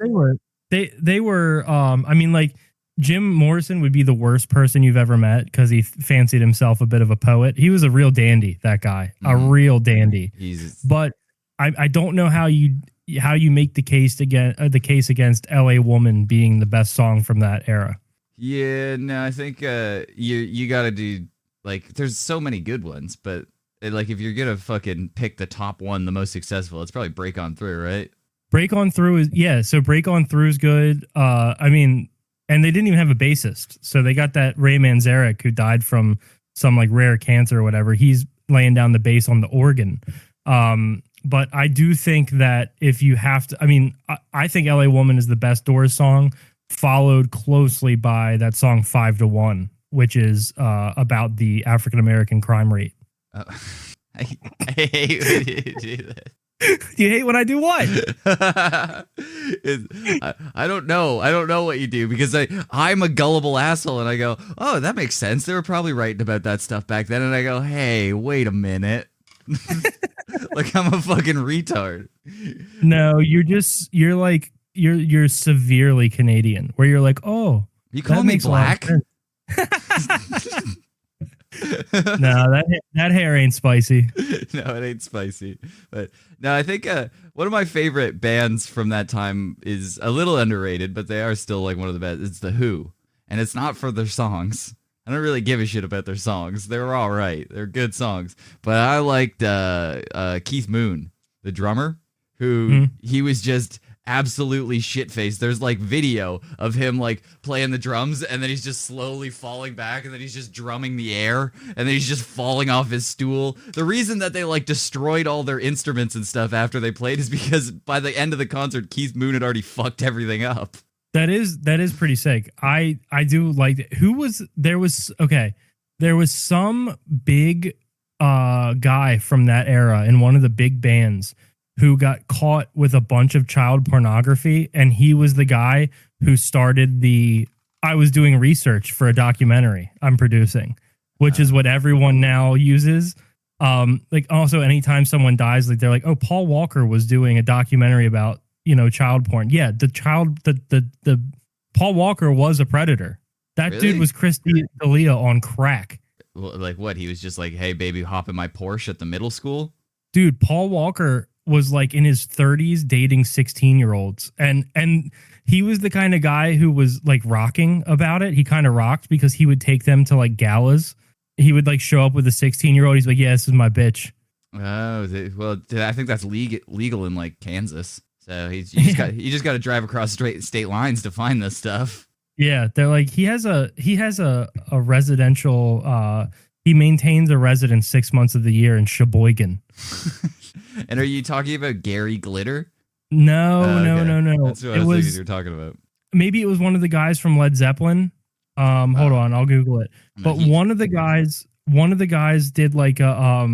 they were I mean, like, Jim Morrison would be the worst person you've ever met because he fancied himself a bit of a poet. He was a real dandy, that guy, a real dandy. Jesus. But I don't know how you make the case against "L.A. Woman" being the best song from that era. Yeah, no, I think you got to do, like, there's so many good ones, but like if you're gonna fucking pick the top one, the most successful, it's probably "Break On Through," right? "Break On Through" is so "Break On Through" is good. I mean. And they didn't even have a bassist. So they got that Ray Manzarek who died from some like rare cancer or whatever. He's laying down the bass on the organ. But I do think that if you have to, I mean, I think LA Woman is the best Doors song, followed closely by that song 5 to 1, which is about the African-American crime rate. I hate when you do that. You hate when I do what? I don't know. I don't know what you do because I'm a gullible asshole and I go, oh, that makes sense. They were probably writing about that stuff back then. And I go, hey, wait a minute. Like I'm a fucking retard. No, you're severely Canadian where you're like, oh, you call me black? No, that hair ain't spicy. No, it ain't spicy. But no, I think one of my favorite bands from that time is a little underrated, but they are still like one of the best. It's The Who, and it's not for their songs. I don't really give a shit about their songs. They're all right. They're good songs. But I liked Keith Moon, the drummer, who he was just absolutely shit-faced. There's like video of him like playing the drums and then he's just slowly falling back and then he's just drumming the air and then he's just falling off his stool. The reason that they like destroyed all their instruments and stuff after they played is because by the end of the concert, Keith Moon had already fucked everything up. That is pretty sick. I do like it. There was some big guy from that era in one of the big bands who got caught with a bunch of child pornography, and he was the guy who started I was doing research for a documentary I'm producing, which is what everyone now uses. Like also anytime someone dies, like they're like, oh, Paul Walker was doing a documentary about, child porn. Yeah, the Paul Walker was a predator. That Really? Dude was Christy D'Elia on crack. Well, like what? He was just like, hey, baby, hop in my Porsche at the middle school? Dude, Paul Walker was like in his 30s dating 16-year-olds. And he was the kind of guy who was like rocking about it. He kind of rocked because he would take them to like galas. He would like show up with a 16-year-old. He's like, yeah, this is my bitch. Oh, well, I think that's legal in like Kansas. So you just got to drive across state lines to find this stuff. Yeah, they're like he has a residential he maintains a residence 6 months of the year in Sheboygan. And are you talking about Gary Glitter? No. That's what I was thinking you were talking about. Maybe it was one of the guys from Led Zeppelin. Hold on, I'll Google it. But one of the guys did like a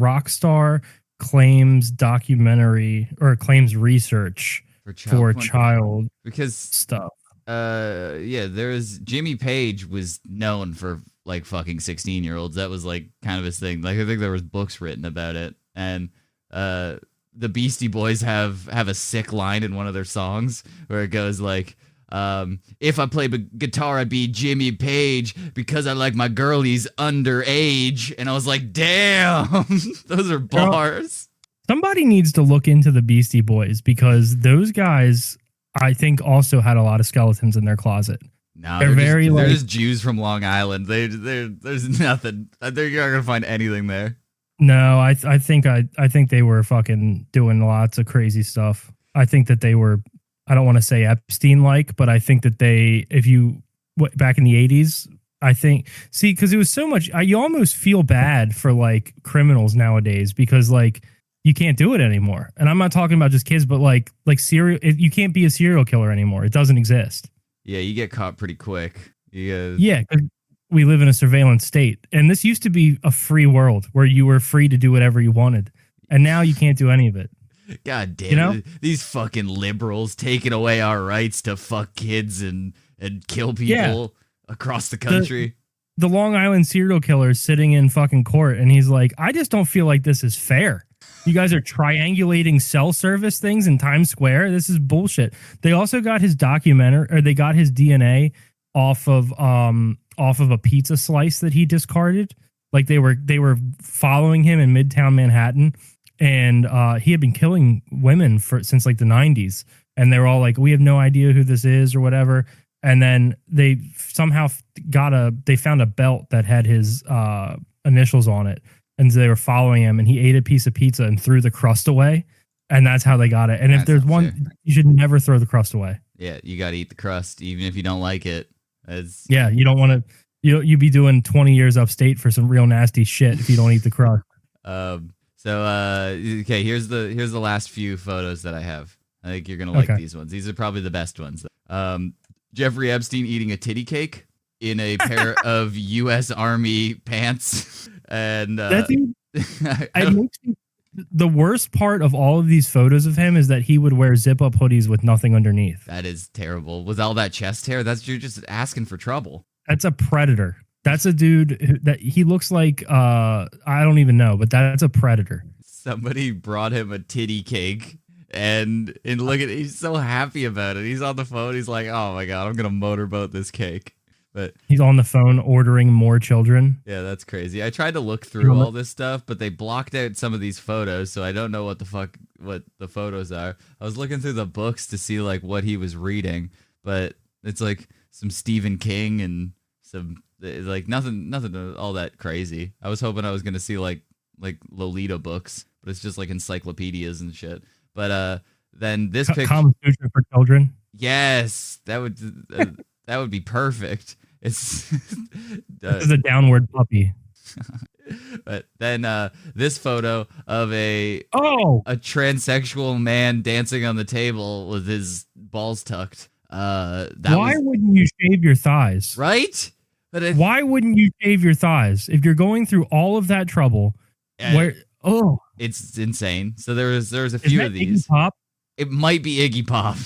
Rockstar claims documentary or claims research for child because stuff. There's Jimmy Page was known for like fucking 16-year-olds. That was like kind of his thing. Like I think there was books written about it. And the Beastie Boys have a sick line in one of their songs where it goes like, if I play guitar, I'd be Jimmy Page because I like my girlies underage. And I was like, damn, those are bars. Somebody needs to look into the Beastie Boys because those guys, I think, also had a lot of skeletons in their closet. No, they're just Jews from Long Island. There's nothing. You're not gonna find anything there. No, I think they were fucking doing lots of crazy stuff. I think that they were. I don't want to say Epstein-like, but I think that back in the 80s, I think, because it was so much, you almost feel bad for like criminals nowadays because like you can't do it anymore. And I'm not talking about just kids, but like you can't be a serial killer anymore. It doesn't exist. Yeah, you get caught pretty quick. Yeah, we live in a surveillance state. And this used to be a free world where you were free to do whatever you wanted. And now you can't do any of it. God damn it. These fucking liberals taking away our rights to fuck kids and kill people across the country. The Long Island serial killer is sitting in fucking court, and he's like, I just don't feel like this is fair. You guys are triangulating cell service things in Times Square. This is bullshit. They also got his they got his DNA off of a pizza slice that he discarded. Like they were following him in Midtown Manhattan, and he had been killing women since like the 90s. And they were all like, we have no idea who this is or whatever. And then they somehow they found a belt that had his initials on it. And so they were following him, and he ate a piece of pizza and threw the crust away. And that's how they got it. And if there's one, you should never throw the crust away. Yeah, you got to eat the crust, even if you don't like it. You don't want to. You'd be doing 20 years upstate for some real nasty shit if you don't eat the crust. Okay, here's the last few photos that I have. I think you're gonna like these ones. These are probably the best ones. Jeffrey Epstein eating a titty cake in a pair of U.S. Army pants, and the worst part of all of these photos of him is that he would wear zip-up hoodies with nothing underneath. That is terrible. With all that chest hair, you're just asking for trouble. That's a predator. That's a dude that he looks like, I don't even know, but that's a predator. Somebody brought him a titty cake, and look at, he's so happy about it. He's on the phone. He's like, oh my God, I'm going to motorboat this cake. But he's on the phone ordering more children. Yeah, that's crazy. I tried to look through all this stuff, but they blocked out some of these photos, so I don't know what the photos are. I was looking through the books to see like what he was reading, but it's like some Stephen King and some like nothing all that crazy. I was hoping I was gonna see like Lolita books, but it's just like encyclopedias and shit. But then this picture, Kama Sutra for children. Yes, that would be perfect. It's this is a downward puppy. But then this photo of a transsexual man dancing on the table with his balls tucked. Why wouldn't you shave your thighs? Right? But why wouldn't you shave your thighs if you're going through all of that trouble? It's insane. So there's a few of these. Iggy Pop? It might be Iggy Pop.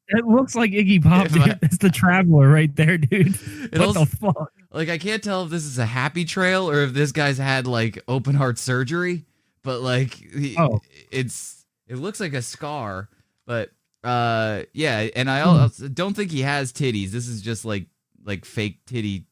It looks like Iggy Pop, dude. It's the Traveler right there, dude. What the fuck? Like, I can't tell if this is a happy trail or if this guy's had like open heart surgery, but like, it looks like a scar. But yeah, and I also don't think he has titties. This is just like fake titty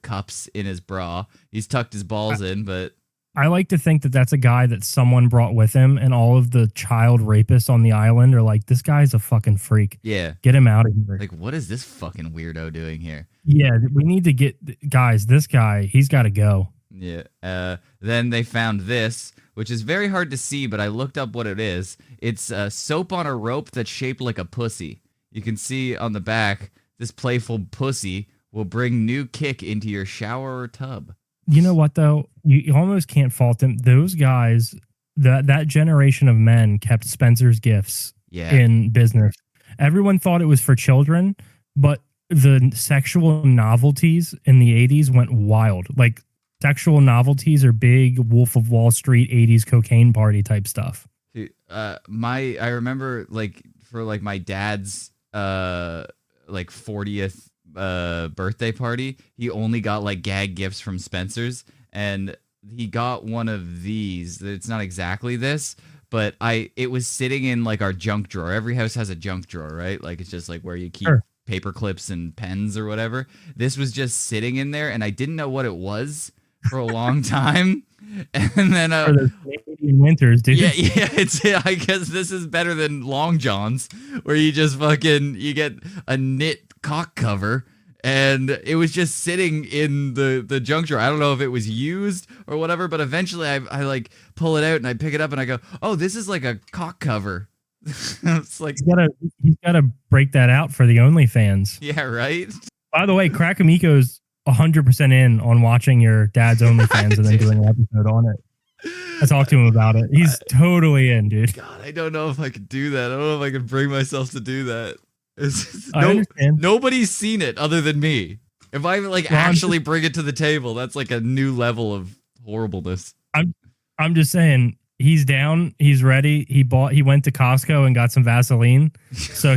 cups in his bra. He's tucked his balls in, but. I like to think that that's a guy that someone brought with him, and all of the child rapists on the island are like, this guy's a fucking freak. Yeah. Get him out of here. Like, what is this fucking weirdo doing here? Yeah, we need to get... Guys, this guy, he's got to go. Yeah. Then they found this, which is very hard to see, but I looked up what it is. It's soap on a rope that's shaped like a pussy. You can see on the back, this playful pussy will bring new kick into your shower or tub. You know what, though? You almost can't fault them. Those guys, that generation of men kept Spencer's Gifts in business. Everyone thought it was for children, but the sexual novelties in the 80s went wild. Like, sexual novelties are big Wolf of Wall Street 80s cocaine party type stuff. I remember, like, for, like, my dad's, like, 40th birthday party, he only got like gag gifts from Spencer's, and he got one of these. It's not exactly this, but it was sitting in like our junk drawer. Every house has a junk drawer, right? Like, it's just like where you keep paper clips and pens or whatever. This was just sitting in there, and I didn't know what it was for a long time. And then for the Canadian winters, dude. Yeah, I guess this is better than Long John's, where you just you get a knit cock cover, and it was just sitting in the junk drawer. I don't know if it was used or whatever, but eventually I like pull it out and I pick it up and I go, oh, this is like a cock cover. It's like he's gotta break that out for the OnlyFans. Yeah, right. By the way, Crackamico's 100% in on watching your dad's OnlyFans and then doing an episode on it. I talked to him about it. He's totally in, dude. God, I don't know if I could do that. I don't know if I could bring myself to do that. I understand. Nobody's seen it other than me. If I like actually bring it to the table, that's like a new level of horribleness. I'm just saying, he's down, he's ready. He went to Costco and got some Vaseline. So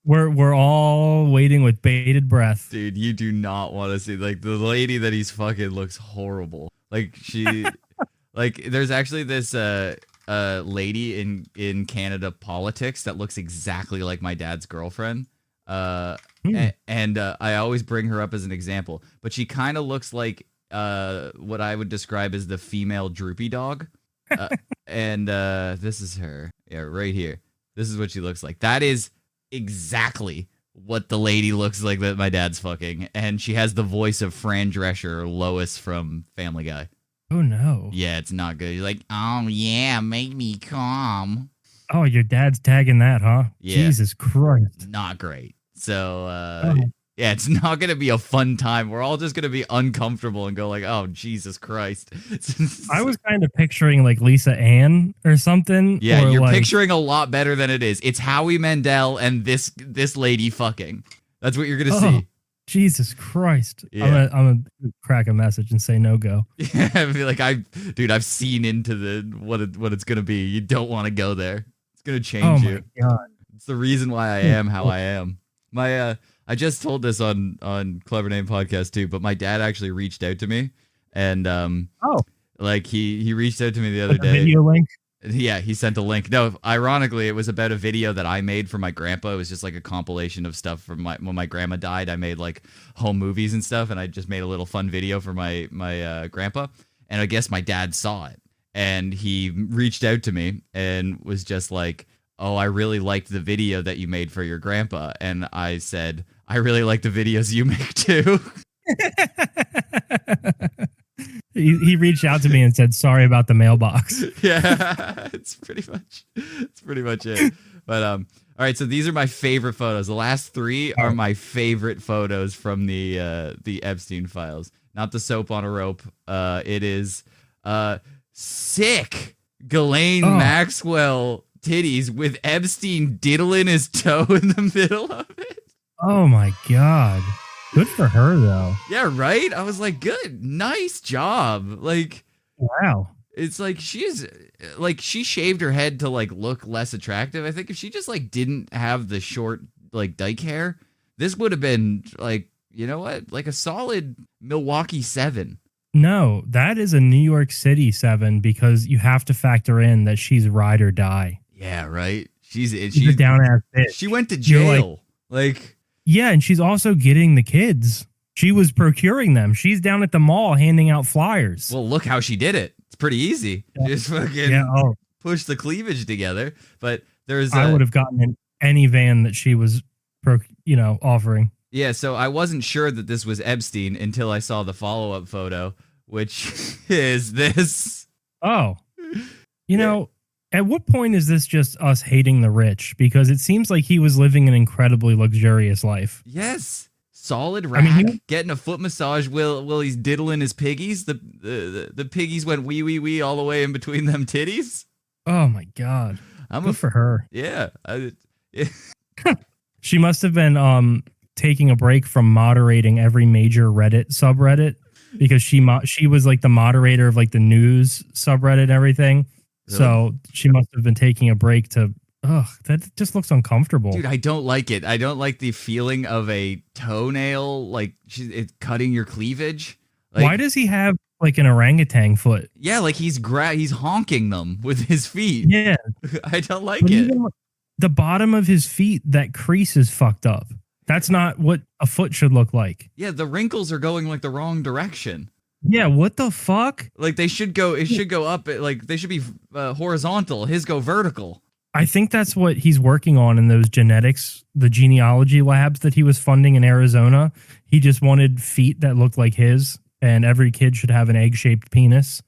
we're all waiting with bated breath. Dude, you do not want to see, like, the lady that he's fucking looks horrible. Like, she like there's actually this lady in Canada politics that looks exactly like my dad's girlfriend. And I always bring her up as an example, but she kind of looks like what I would describe as the female droopy dog. And this is her. Yeah, right here. This is what she looks like. That is exactly what the lady looks like that my dad's fucking. And she has the voice of Fran Drescher or Lois from Family Guy. Oh, no. Yeah, it's not good. You're like, oh, yeah, make me calm. Oh, your dad's tagging that, huh? Yeah. Jesus Christ. Not great. So, yeah, it's not going to be a fun time. We're all just going to be uncomfortable and go like, oh, Jesus Christ. I was kind of picturing like Lisa Ann or something. Yeah, or you're like, picturing a lot better than it is. It's Howie Mandel and this lady fucking. That's what you're going to see. Jesus Christ. Yeah. I'm gonna crack a message and say no go. Yeah, I feel like I've seen into what it's going to be. You don't want to go there. It's going to change you. Oh my God. It's the reason why I am how I am. I just told this on Clever Name Podcast too, but my dad actually reached out to me, and like he reached out to me the other day. Video link. Yeah, he sent a link. No, ironically, it was about a video that I made for my grandpa. It was just like a compilation of stuff from when my grandma died. I made like home movies and stuff, and I just made a little fun video for my grandpa. And I guess my dad saw it, and he reached out to me and was just like, oh, I really liked the video that you made for your grandpa. And I said, I really like the videos you make too. He reached out to me and said, sorry about the mailbox. Yeah, it's pretty much it. But all right, so these are my favorite photos. The last three are my favorite photos from the Epstein Files. Not the soap on a rope. It is sick Ghislaine Maxwell titties with Epstein diddling his toe in the middle of it. Oh my God. Good for her though. Yeah, right? I was like, good. Nice job. Like, wow. It's like she shaved her head to like look less attractive. I think if she just like didn't have the short like dyke hair, this would have been like, you know what? Like a solid Milwaukee 7. No, that is a New York City 7 because you have to factor in that she's ride or die. Yeah, right. She's a down ass bitch. She went to jail. Like yeah, and she's also getting the kids. She was procuring them. She's down at the mall handing out flyers. Well, look how she did it. It's pretty easy. Yeah. Just fucking push the cleavage together. But there's I would have gotten in any van that she was offering. Yeah, so I wasn't sure that this was Epstein until I saw the follow-up photo, which is this. Oh. You know, at what point is this just us hating the rich? Because it seems like he was living an incredibly luxurious life. Yes. Solid rack, getting a foot massage while he's diddling his piggies. The piggies went wee wee wee all the way in between them titties. Oh my God. Good for her. Yeah. She must have been taking a break from moderating every major Reddit subreddit because she was like the moderator of like the news subreddit and everything. Really? So she must have been taking a break to. That just looks uncomfortable. Dude, I don't like it. I don't like the feeling of a toenail, like it's cutting your cleavage. Like, why does he have like an orangutan foot? Yeah, like he's honking them with his feet. Yeah. I don't like it. Even the bottom of his feet, that crease is fucked up. That's not what a foot should look like. Yeah, the wrinkles are going like the wrong direction. Yeah, what the fuck? Like it should go up, like they should be horizontal. His go vertical. I think that's what he's working on in those the genealogy labs that he was funding in Arizona. He just wanted feet that looked like his, and every kid should have an egg-shaped penis.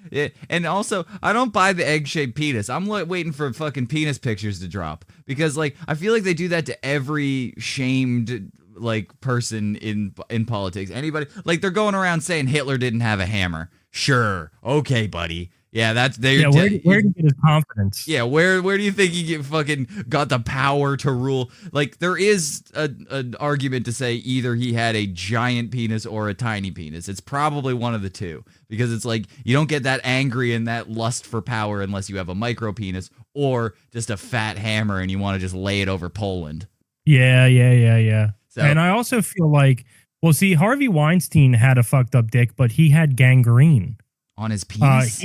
Yeah, and also, I don't buy the egg-shaped penis. I'm waiting for fucking penis pictures to drop because, like, I feel like they do that to every shamed like person in politics. Anybody like they're going around saying Hitler didn't have a hammer. Sure, okay, buddy. Yeah, that's Yeah, where do you get his confidence? Yeah, where do you think he fucking got the power to rule? Like, there is an argument to say either he had a giant penis or a tiny penis. It's probably one of the two, because it's like you don't get that angry and that lust for power unless you have a micro penis or just a fat hammer and you want to just lay it over Poland. Yeah. So, and I also feel like, well, see, Harvey Weinstein had a fucked up dick, but he had gangrene on his penis.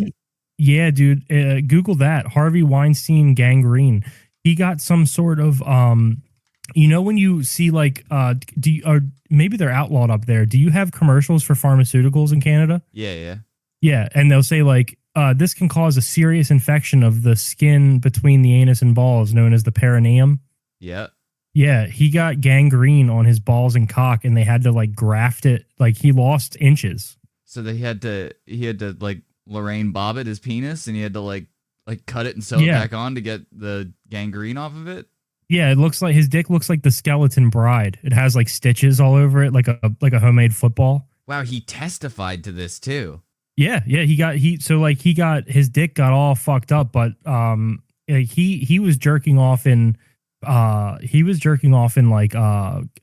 Yeah, dude. Google that. Harvey Weinstein gangrene. He got some sort of, when you see like, or maybe they're outlawed up there. Do you have commercials for pharmaceuticals in Canada? Yeah. Yeah, and they'll say like, this can cause a serious infection of the skin between the anus and balls, known as the perineum. Yeah. Yeah, he got gangrene on his balls and cock, and they had to like graft it. Like he lost inches. So he had to like Lorraine Bobbitt his penis, and he had to like cut it and sew it back on to get the gangrene off of it. Yeah, it looks like his dick looks like the skeleton bride. It has like stitches all over it, like a homemade football. Wow, he testified to this too. Yeah, he got his dick got all fucked up, but he was jerking off in like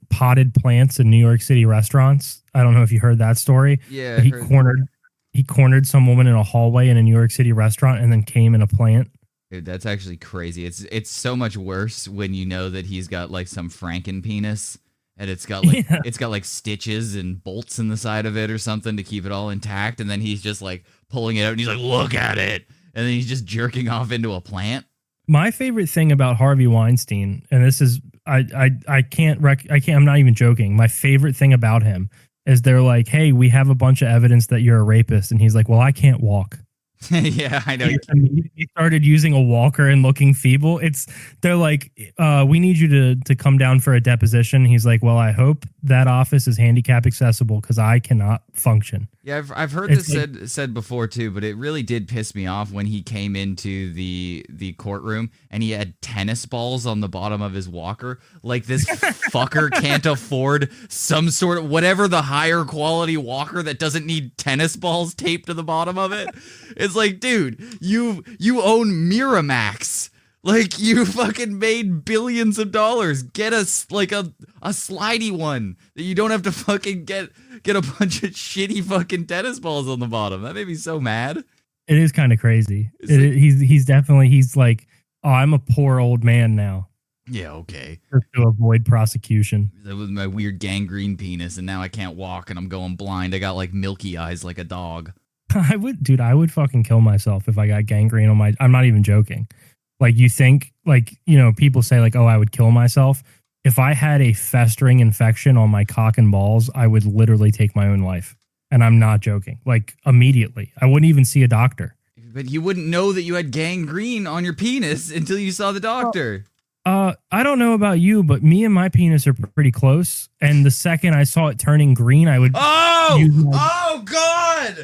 potted plants in New York City restaurants. I don't know if you heard that story. Yeah, he cornered some woman in a hallway in a New York City restaurant and then came in a plant. Dude, that's actually crazy. It's so much worse when you know that he's got like some Franken penis and it's got like stitches and bolts in the side of it or something to keep it all intact, and then he's just like pulling it out and he's like, look at it, and then he's just jerking off into a plant. My favorite thing about Harvey Weinstein, and this is I can't I'm not even joking. My favorite thing about him is they're like, hey, we have a bunch of evidence that you're a rapist. And he's like, well, I can't walk. Yeah, I know. He started using a walker and looking feeble. They're like, we need you to come down for a deposition. He's like, well, I hope that office is handicap accessible because I cannot function. Yeah, I've heard this said before too, but it really did piss me off when he came into the courtroom and he had tennis balls on the bottom of his walker. Like, this fucker can't afford some sort of whatever the higher quality walker that doesn't need tennis balls taped to the bottom of it. It's like, dude, you own Miramax. Like, you fucking made billions of dollars. Get us like a slidey one that you don't have to fucking get a bunch of shitty fucking tennis balls on the bottom. That made me so mad. It is kind of crazy. He's like, oh, I'm a poor old man now. Yeah, okay. Just to avoid prosecution. That was my weird gangrene penis, and now I can't walk and I'm going blind. I got like milky eyes like a dog. I would fucking kill myself if I got gangrene on my. I'm not even joking. Like, you think, like, people say like, oh, I would kill myself. If I had a festering infection on my cock and balls, I would literally take my own life. And I'm not joking. Like, immediately. I wouldn't even see a doctor. But you wouldn't know that you had gangrene on your penis until you saw the doctor. I don't know about you, but me and my penis are pretty close. And the second I saw it turning green, I would. Oh God!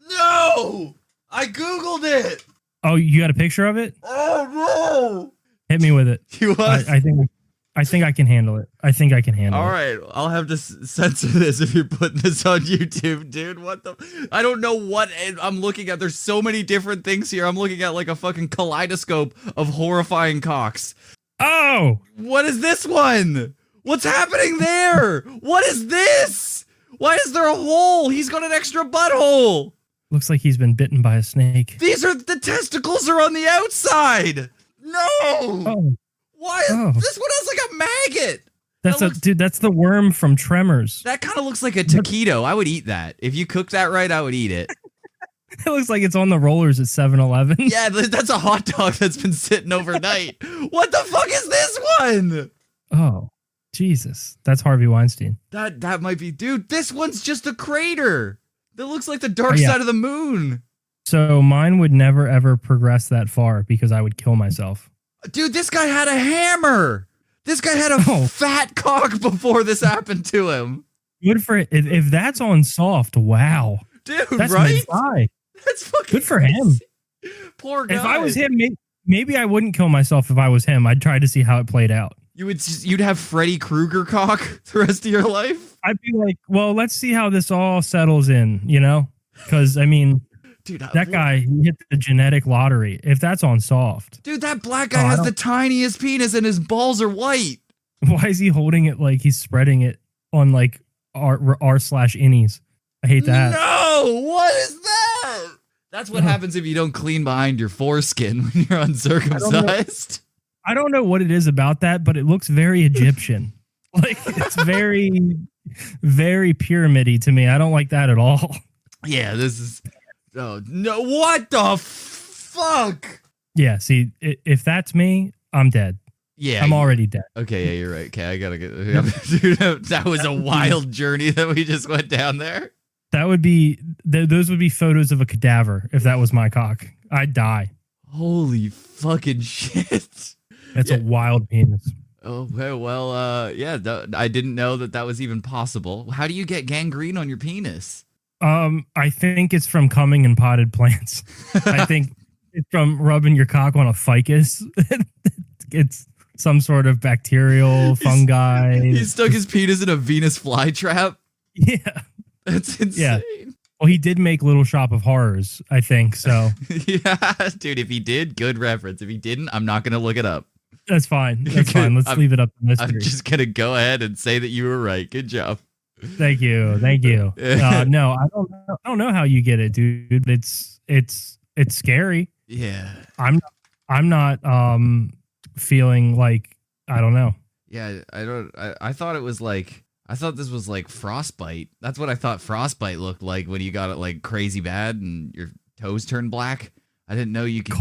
No! I Googled it. Oh, you got a picture of it? Oh no! Hit me with it. I think I can handle it. All right, I'll have to censor this if you're putting this on YouTube, dude. What the? I don't know what I'm looking at. There's so many different things here. I'm looking at like a fucking kaleidoscope of horrifying cocks. Oh! What is this one? What's happening there? What is this? Why is there a hole? He's got an extra butthole. Looks like he's been bitten by a snake. The testicles are on the outside. No. Oh. Why? This one has like a maggot. That's the worm from Tremors. That kind of looks like a taquito. I would eat that. If you cook that right, I would eat it. It looks like it's on the rollers at 7-Eleven. Yeah, that's a hot dog that's been sitting overnight. What the fuck is this one? Oh, Jesus. That's Harvey Weinstein. That might be, dude. This one's just a crater. That looks like the dark side of the moon. So mine would never, ever progress that far because I would kill myself. Dude, this guy had a hammer. This guy had a fat cock before this happened to him. Good for it. If that's on soft, wow. Dude, that's right? Mid-thigh. That's fucking good for him. Poor guy. If I was him, maybe I wouldn't kill myself if I was him. I'd try to see how it played out. You'd have Freddy Krueger cock the rest of your life? I'd be like, well, let's see how this all settles in, Because, I mean, Dude, That guy, he hit the genetic lottery. If that's on soft. Dude, that black guy has the tiniest penis and his balls are white. Why is he holding it like he's spreading it on like r/innies? I hate that. No, what is that? That's what happens if you don't clean behind your foreskin when you're uncircumcised. I don't know what it is about that, but it looks very Egyptian. Like it's very, very pyramid-y to me. I don't like that at all. Yeah, this is. Oh no! What the fuck? Yeah, see, if that's me, I'm dead. Yeah, I'm already dead. Okay, yeah, you're right. Okay, I gotta get. Dude, that was a wild journey that we just went down there. That would be. Those would be photos of a cadaver if that was my cock. I'd die. Holy fucking shit! That's a wild penis. Oh well, yeah. I didn't know that was even possible. How do you get gangrene on your penis? I think it's from coming in potted plants. I think it's from rubbing your cock on a ficus. It's some sort of bacterial fungi. He stuck his penis in a Venus flytrap. Yeah. That's insane. Yeah. Well, he did make Little Shop of Horrors, I think, so. Yeah, dude, if he did, good reference. If he didn't, I'm not going to look it up. That's fine. That's fine. Let's leave it up to mystery. I'm just going to go ahead and say that you were right. Good job. Thank you. No, I don't know how you get it, dude. It's scary. Yeah. I'm not feeling like, I don't know. Yeah, I thought it was like, I thought this was like frostbite. That's what I thought frostbite looked like when you got it like crazy bad and your toes turned black. I didn't know you could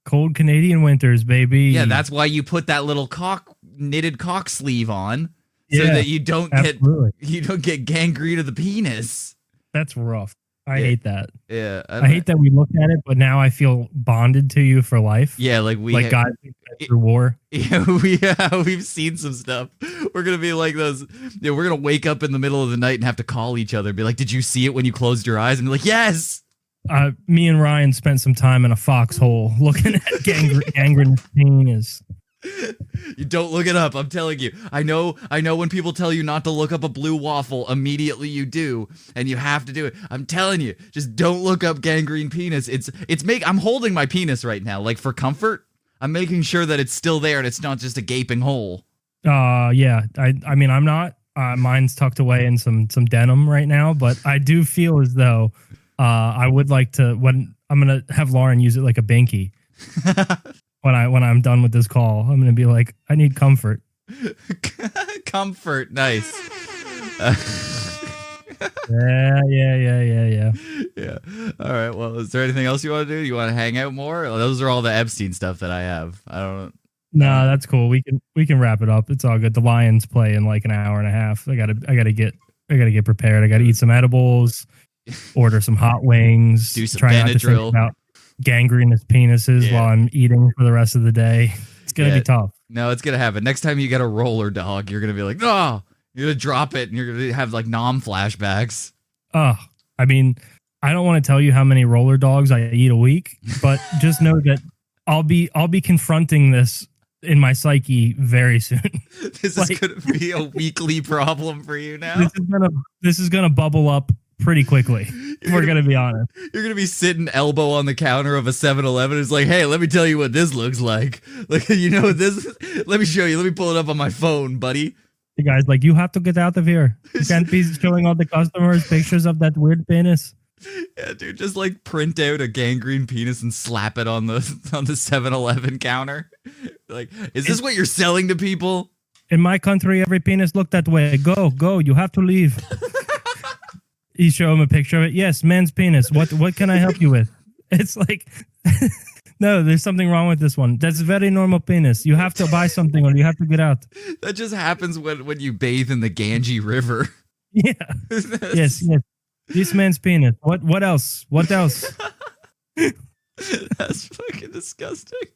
cold Canadian winters, baby. Yeah, that's why you put that little knitted cock sleeve on. So that you don't get gangrene of the penis. That's rough. I hate that. Yeah, I hate that we looked at it, but now I feel bonded to you for life. Yeah, like guys through war. Yeah, we've seen some stuff. We're gonna be like those. Yeah, we're gonna wake up in the middle of the night and have to call each other. Be like, "Did you see it when you closed your eyes?" And be like, "Yes." Me and Ryan spent some time in a foxhole looking at gangrene penis. You don't look it up. I'm telling you. I know when people tell you not to look up a blue waffle, immediately you do, and you have to do it. I'm telling you, just don't look up gangrene penis. I'm holding my penis right now, like for comfort. I'm making sure that it's still there and it's not just a gaping hole. Yeah. I mean, I'm not. Mine's tucked away in some denim right now, but I do feel as though I would like to. When I'm gonna have Lauren use it like a binky. When I'm done with this call, I'm gonna be like, I need comfort. Comfort, nice. Yeah. All right. Well, is there anything else you want to do? You want to hang out more? Those are all the Epstein stuff that I have. I don't. No, that's cool. We can wrap it up. It's all good. The Lions play in like an hour and a half. I gotta get prepared. I gotta eat some edibles, order some hot wings, do some Benadryl. Gangrenous penises while I'm eating for the rest of the day. It's gonna be tough. No, it's gonna happen. Next time you get a roller dog, you're gonna be like, oh, you're gonna drop it and you're gonna have like nom flashbacks. Oh, I mean, I don't want to tell you how many roller dogs I eat a week, but just know that I'll be confronting this in my psyche very soon. This is gonna be a weekly problem for you now. This is gonna bubble up pretty quickly. We're gonna be honest. You're gonna be sitting elbow on the counter of a 7-Eleven. It's like, hey, let me tell you what this looks like. Like, you know what this? Let me show you. Let me pull it up on my phone, buddy. The guy's like, you have to get out of here. You can't be showing all the customers pictures of that weird penis. Yeah, dude, just like print out a gangrene penis and slap it on the 7-Eleven counter. Like, is this what you're selling to people? In my country, every penis looked that way. Go. You have to leave. You show him a picture of it. Yes, man's penis. What can I help you with? It's like, no, there's something wrong with this one. That's a very normal penis. You have to buy something or you have to get out. That just happens when you bathe in the Ganges River. Yeah. Yes. This man's penis. What else? What else? That's fucking disgusting.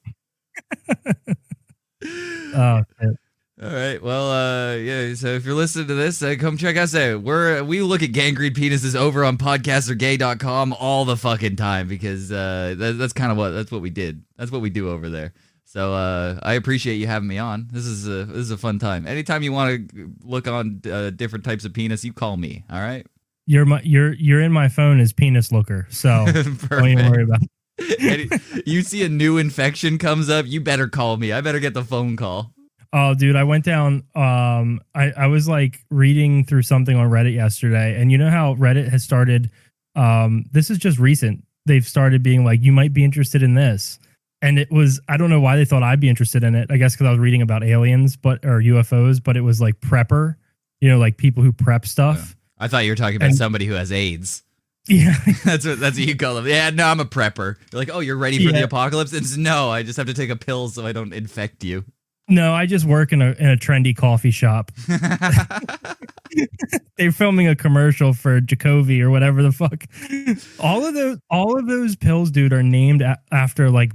Oh, shit. All right. Well, yeah. So if you're listening to this, come check us out. We look at gangrene penises over on podcastergay.com all the fucking time because that's kind of what we did. That's what we do over there. So I appreciate you having me on. This is a fun time. Anytime you want to look on different types of penis, you call me. All right. you're in my phone as penis looker, so don't even worry about it. You see a new infection comes up, you better call me. I better get the phone call. Oh, dude, I went down. I was like reading through something on Reddit yesterday, and you know how Reddit has started. This is just recent. They've started being like, you might be interested in this, and it was, I don't know why they thought I'd be interested in it. I guess because I was reading about aliens, or UFOs, but it was like prepper, like people who prep stuff. I thought you were talking about somebody who has AIDS. Yeah, that's what you call them. Yeah, no, I'm a prepper. You're like, oh, you're ready for the apocalypse? It's no, I just have to take a pill so I don't infect you. No, I just work in a trendy coffee shop. They're filming a commercial for Jacoby or whatever the fuck. All of those pills, dude, are named after like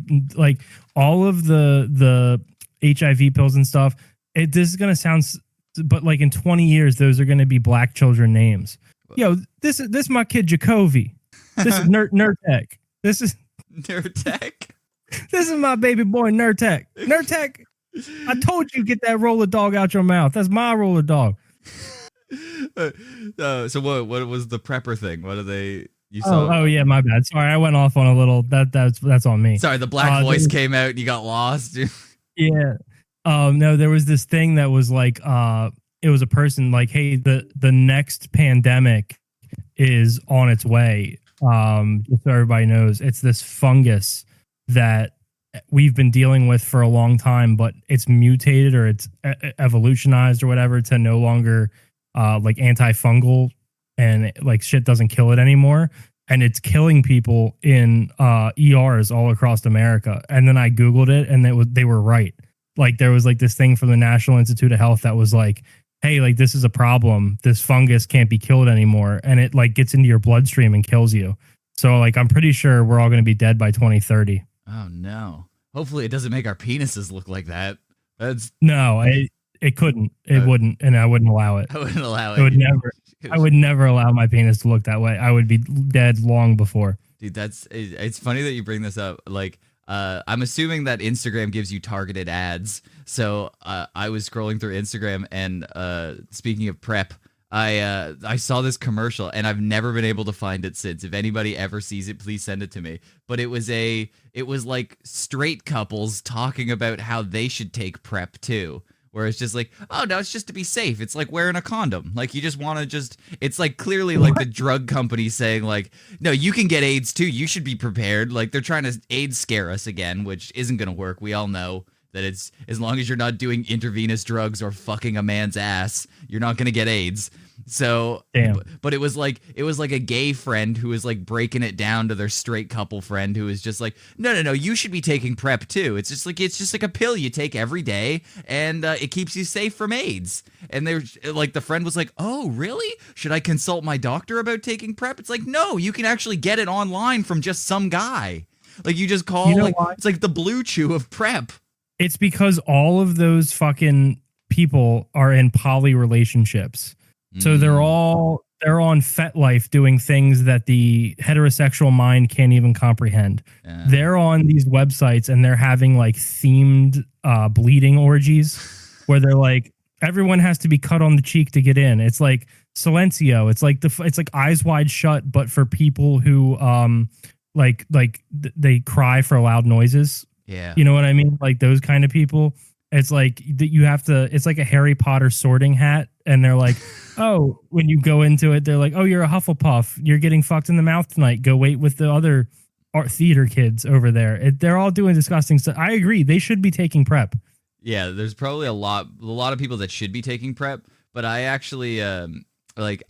all of the HIV pills and stuff. This is gonna sound, but like in 20 years, those are gonna be black children names. Yo, this is my kid Jacoby. This is Nurtec. This is Nurtec. This is my baby boy Nurtec. Nurtec. I told you get that roller dog out your mouth. That's my roller dog. So what was the prepper thing? What are they? You saw? Oh yeah, my bad. Sorry, I went off on a little. That's on me. Sorry, the black voice came out and you got lost. Yeah. No, there was this thing that was like, it was a person like, hey, the next pandemic is on its way. Just so everybody knows, it's this fungus that we've been dealing with for a long time, but it's mutated or it's evolutionized or whatever to no longer like antifungal, and like shit doesn't kill it anymore, and it's killing people in ERs all across America. And then I googled it, and they were right. Like there was like this thing from the National Institute of Health that was like, hey, like this is a problem. This fungus can't be killed anymore, and it like gets into your bloodstream and kills you. So like I'm pretty sure we're all going to be dead by 2030. Oh no! Hopefully, it doesn't make our penises look like that. No, it couldn't. It wouldn't, and I wouldn't allow it. I wouldn't allow it. I would never. I would never allow my penis to look that way. I would be dead long before. Dude, it's funny that you bring this up. Like, I'm assuming that Instagram gives you targeted ads. So I was scrolling through Instagram, and speaking of prep, I saw this commercial, and I've never been able to find it since. If anybody ever sees it, please send it to me. But it was like straight couples talking about how they should take prep too. Where it's just like, oh no, it's just to be safe. It's like wearing a condom. Like you just want to it's like clearly like the drug company saying like, no, you can get AIDS too. You should be prepared. Like they're trying to AIDS scare us again, which isn't going to work. We all know that it's as long as you're not doing intravenous drugs or fucking a man's ass, you're not going to get AIDS. So, damn. But it was like a gay friend who was like breaking it down to their straight couple friend who was just like, no, you should be taking prep too. It's just like a pill you take every day, and it keeps you safe from AIDS. And they're like, the friend was like, oh, really? Should I consult my doctor about taking prep? It's like, no, you can actually get it online from just some guy. Like you just call, it's like the Blue Chew of prep. It's because all of those fucking people are in poly relationships. So they're on FetLife doing things that the heterosexual mind can't even comprehend. Yeah. They're on these websites and they're having like themed bleeding orgies where they're like, everyone has to be cut on the cheek to get in. It's like Silencio. It's like Eyes Wide Shut, but for people who they cry for loud noises. Yeah. You know what I mean? Like those kind of people. It's like you have to, it's like a Harry Potter sorting hat. And they're like, oh, when you go into it, they're like, oh, you're a Hufflepuff. You're getting fucked in the mouth tonight. Go wait with the other art theater kids over there. They're all doing disgusting stuff. I agree. They should be taking prep. Yeah, there's probably a lot of people that should be taking prep. But I actually,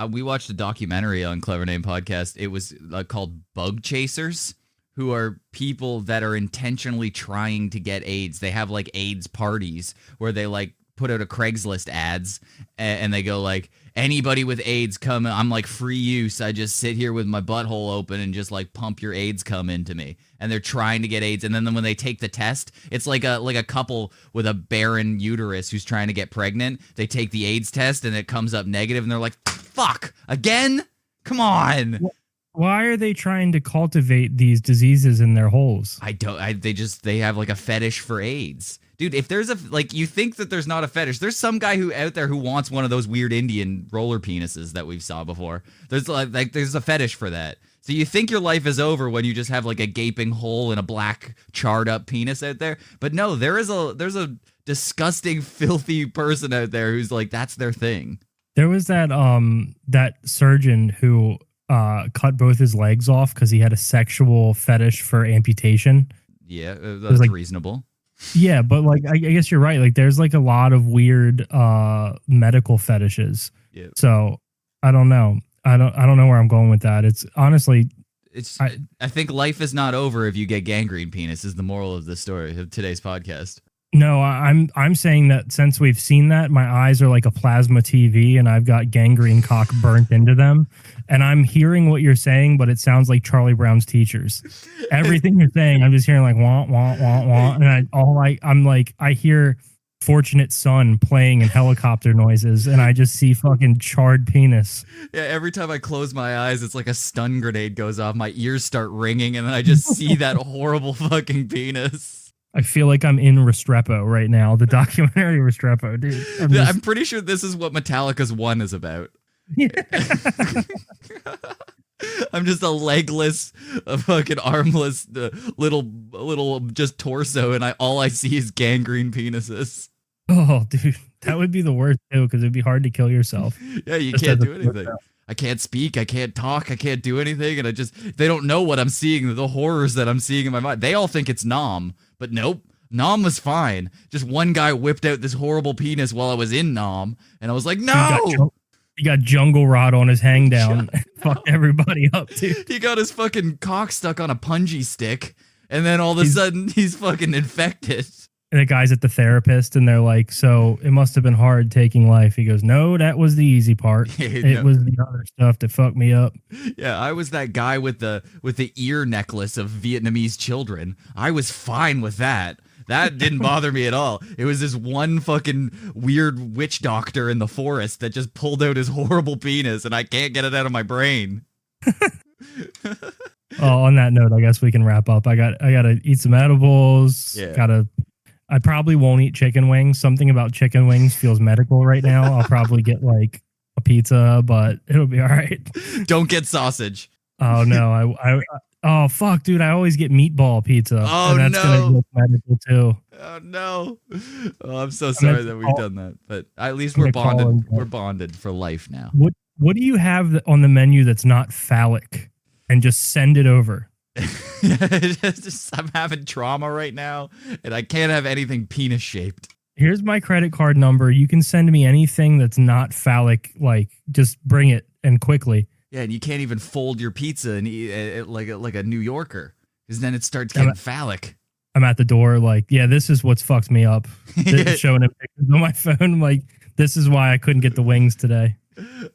we watched a documentary on Clever Name Podcast. It was called Bug Chasers, who are people that are intentionally trying to get AIDS. They have like AIDS parties where they like put out a Craigslist ads and they go like, anybody with AIDS come, I'm like free use. I just sit here with my butthole open and just like pump your AIDS cum into me. And they're trying to get AIDS. And then when they take the test, it's like a couple with a barren uterus who's trying to get pregnant. They take the AIDS test and it comes up negative and they're like, fuck, again? Come on. Why are they trying to cultivate these diseases in their holes? They have like a fetish for AIDS. Dude, if there's you think that there's not a fetish, there's some guy who out there who wants one of those weird Indian roller penises that we've saw before. There's there's a fetish for that. So you think your life is over when you just have like a gaping hole and a black charred up penis out there. But no, there's a disgusting, filthy person out there who's like, that's their thing. There was that surgeon who cut both his legs off because he had a sexual fetish for amputation. Yeah, that's like, reasonable. Yeah, but like I guess you're right. Like there's like a lot of weird medical fetishes. Yeah. So I don't know. I don't know where I'm going with that. It's honestly, I think life is not over if you get gangrene penis is the moral of the story of today's podcast. No, I'm saying that since we've seen that, my eyes are like a plasma TV and I've got gangrene cock burnt into them. And I'm hearing what you're saying, but it sounds like Charlie Brown's teachers. Everything you're saying, I'm just hearing like wah wah wah wah, and I hear Fortunate Son playing in helicopter noises, and I just see fucking charred penis. Yeah, every time I close my eyes, it's like a stun grenade goes off. My ears start ringing, and then I just see that horrible fucking penis. I feel like I'm in Restrepo right now, the documentary Restrepo, dude. I'm pretty sure this is what Metallica's One is about. Yeah. I'm just a legless, a fucking armless, little just torso, and all I see is gangrene penises. Oh, dude, that would be the worst too, because it'd be hard to kill yourself. Yeah, you can't do anything. I can't speak, I can't talk, I can't do anything, and they don't know what I'm seeing, the horrors that I'm seeing in my mind. They all think it's Nom, but nope. Nom was fine. Just one guy whipped out this horrible penis while I was in Nom, and I was like, no! He got jungle rod on his hang down. Fucked everybody up, dude. He got his fucking cock stuck on a punji stick, and then all of a sudden he's fucking infected. And the guy's at the therapist, and they're like, so it must have been hard taking life. He goes, no, that was the easy part. It was the other stuff that fucked me up. Yeah, I was that guy with the ear necklace of Vietnamese children. I was fine with that. That didn't bother me at all. It was this one fucking weird witch doctor in the forest that just pulled out his horrible penis, and I can't get it out of my brain. Oh, on that note, I guess we can wrap up. I gotta eat some edibles. Yeah. I probably won't eat chicken wings. Something about chicken wings feels medical right now. I'll probably get like a pizza, but it'll be all right. Don't get sausage. Oh no, oh fuck, dude! I always get meatball pizza. Oh and that's gonna look medical too. Oh no! Oh, I'm so sorry that we've done that, but at least we're bonded. We're bonded for life now. What do you have on the menu that's not phallic? And just send it over. I'm having trauma right now, and I can't have anything penis shaped. Here's my credit card number. You can send me anything that's not phallic. Like, just bring it and quickly. Yeah, and you can't even fold your pizza and eat it like a New Yorker, because then it starts getting phallic. I'm at the door, like, yeah, this is what's fucked me up. Showing him pictures on my phone, like, this is why I couldn't get the wings today.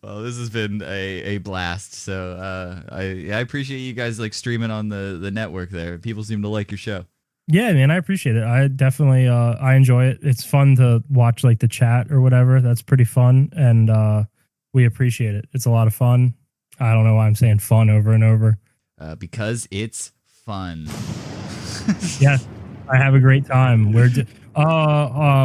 Well, this has been a blast. So I appreciate you guys like streaming on the network there. People seem to like your show. Yeah, man, I appreciate it. I definitely I enjoy it. It's fun to watch like the chat or whatever. That's pretty fun, and we appreciate it. It's a lot of fun. I don't know why I'm saying fun over and over. Because it's fun. Yeah, I have a great time. We're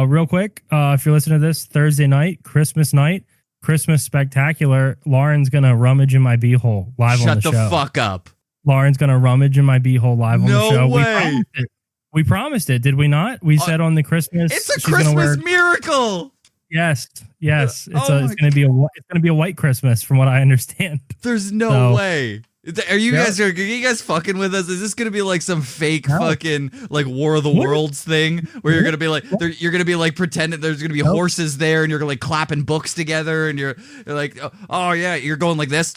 real quick. If you're listening to this Thursday night, Christmas night. Christmas spectacular. Lauren's gonna rummage in my beehole live on the show. Shut the fuck up. Lauren's gonna rummage in my beehole live on the show. No way. We promised it, did we not? We said on the Christmas. It's a Christmas miracle. Yes. It's gonna be a white Christmas, from what I understand. There's no way. Are you guys fucking with us? Is this gonna be like some fake fucking like War of the Worlds thing where you're gonna be like pretending there's gonna be horses there and you're like clapping books together and you're like, oh yeah, you're going like this.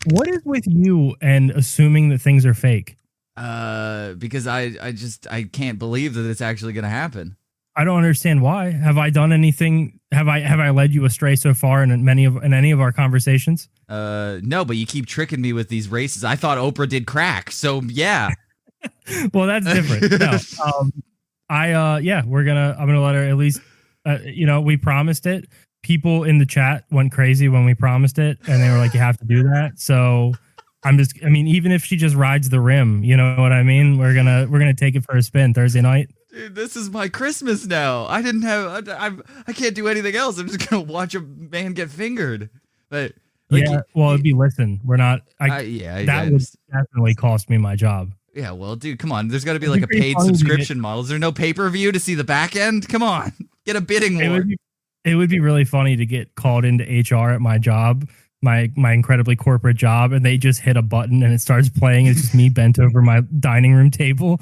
What is with you and assuming that things are fake? Because I can't believe that it's actually gonna happen. I don't understand why. Have I done anything? Have I led you astray so far in any of our conversations? No, but you keep tricking me with these races. I thought Oprah did crack, so yeah. Well, that's different. No, I'm gonna let her at least. We promised it. People in the chat went crazy when we promised it, and they were like, "You have to do that." So even if she just rides the rim, you know what I mean? We're gonna take it for a spin Thursday night. Dude, this is my Christmas now. I didn't have. I can't do anything else. I'm just gonna watch a man get fingered. But like, yeah, well, it'd be listen. We're not. That would definitely cost me my job. Yeah, well, dude, come on. There's got to be like a paid subscription model. Is there no pay-per-view to see the back end? Come on, get a bidding war. It would be really funny to get called into HR at my job, my incredibly corporate job, and they just hit a button and it starts playing. It's just me bent over my dining room table.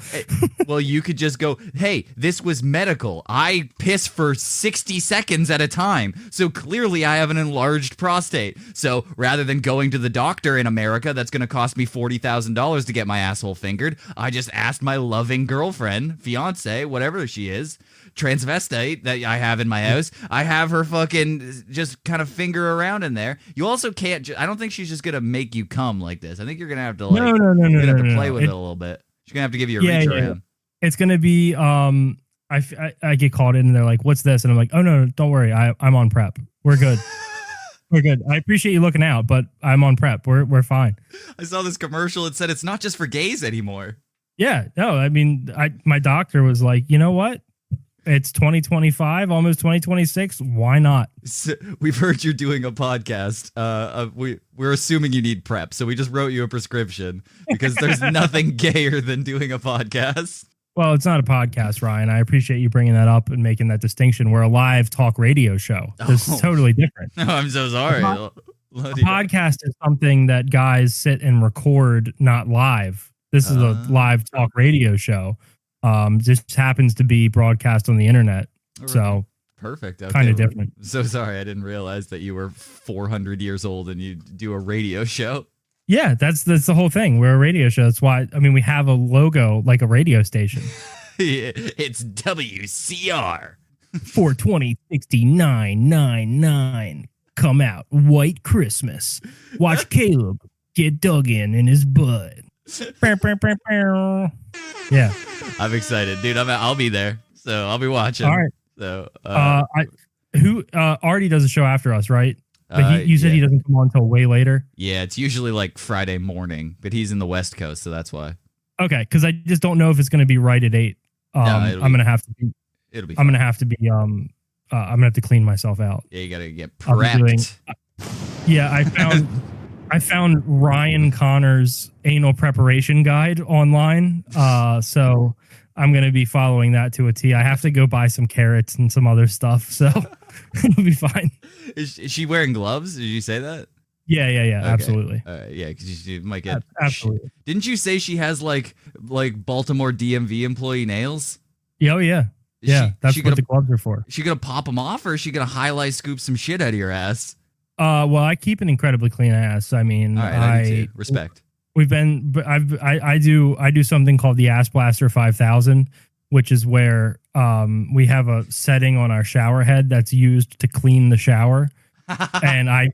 Well, you could just go, hey, this was medical. I piss for 60 seconds at a time. So clearly I have an enlarged prostate. So rather than going to the doctor in America, that's going to cost me $40,000 to get my asshole fingered. I just asked my loving girlfriend, fiance, whatever she is, transvestite that I have in my house. I have her fucking just kind of finger around in there. You also can't. I don't think she's just gonna make you come like this. I think you're gonna have to like. No. You're gonna have to play with it a little bit. She's gonna have to give you a reach around. It's gonna be. I get called in and they're like, "What's this?" And I'm like, "Oh no, don't worry. I'm on prep. We're good. We're good. I appreciate you looking out, but I'm on prep. We're fine." I saw this commercial. It said it's not just for gays anymore. Yeah. No. I mean, my doctor was like, you know what? It's 2025, almost 2026. Why not? So we've heard you're doing a podcast. We're assuming you need prep, so we just wrote you a prescription because there's nothing gayer than doing a podcast. Well, it's not a podcast, Ryan. I appreciate you bringing that up and making that distinction. We're a live talk radio show. This is totally different. No, I'm so sorry. A podcast is something that guys sit and record, not live. This is a live talk radio show. Just happens to be broadcast on the internet. So perfect. Okay. Kind of different. So sorry, I didn't realize that you were 400 years old and you do a radio show. Yeah, that's the whole thing. We're a radio show. That's why, I mean, we have a logo like a radio station. It's WCR. 420-6999. Come out. White Christmas. Watch Caleb get dug in his butt. Yeah, I'm excited, dude. I'll be there, so I'll be watching. All right. So, Artie does a show after us, right? But you said he doesn't come on until way later. Yeah, it's usually like Friday morning, but he's in the West Coast, so that's why. Okay, because I just don't know if it's going to be right at 8. I'm gonna have to be. It'll be. I'm gonna have to be. I'm gonna have to clean myself out. Yeah, you gotta get prepped. I found Ryan Connor's anal preparation guide online. So I'm going to be following that to a T. I have to go buy some carrots and some other stuff. So it'll be fine. Is she wearing gloves? Did you say that? Yeah. Okay. Absolutely. Yeah. Because you might get. Absolutely. Didn't you say she has like Baltimore DMV employee nails? Oh, yeah. Yeah. That's what the gloves are for. Is she going to pop them off or is she going to highlight scoop some shit out of your ass? Well, I keep an incredibly clean ass. I mean, all right, I do too. Respect. I do something called the Ass Blaster 5000, which is where we have a setting on our shower head that's used to clean the shower, and I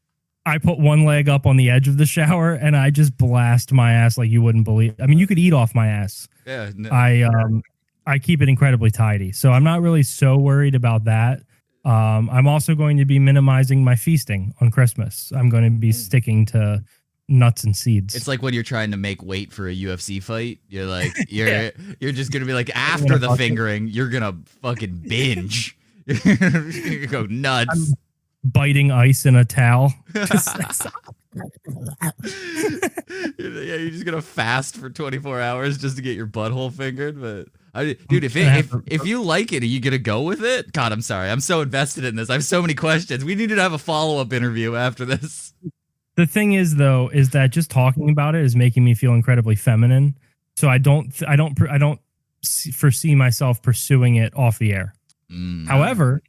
put one leg up on the edge of the shower and I just blast my ass like you wouldn't believe. I mean, you could eat off my ass. Yeah. No. I keep it incredibly tidy, so I'm not really so worried about that. I'm also going to be minimizing my feasting on Christmas. I'm going to be sticking to nuts and seeds. It's like when you're trying to make weight for a UFC fight. You're like, you're just going to be like, after the fingering, you're going to fucking binge. You're going to go nuts. I'm biting ice in a towel. Yeah, you're just going to fast for 24 hours just to get your butthole fingered. But dude, if you like it, are you gonna go with it? God, I'm sorry. I'm so invested in this. I have so many questions. We need to have a follow-up interview after this. The thing is, though, is that just talking about it is making me feel incredibly feminine. So I don't foresee myself pursuing it off the air. However,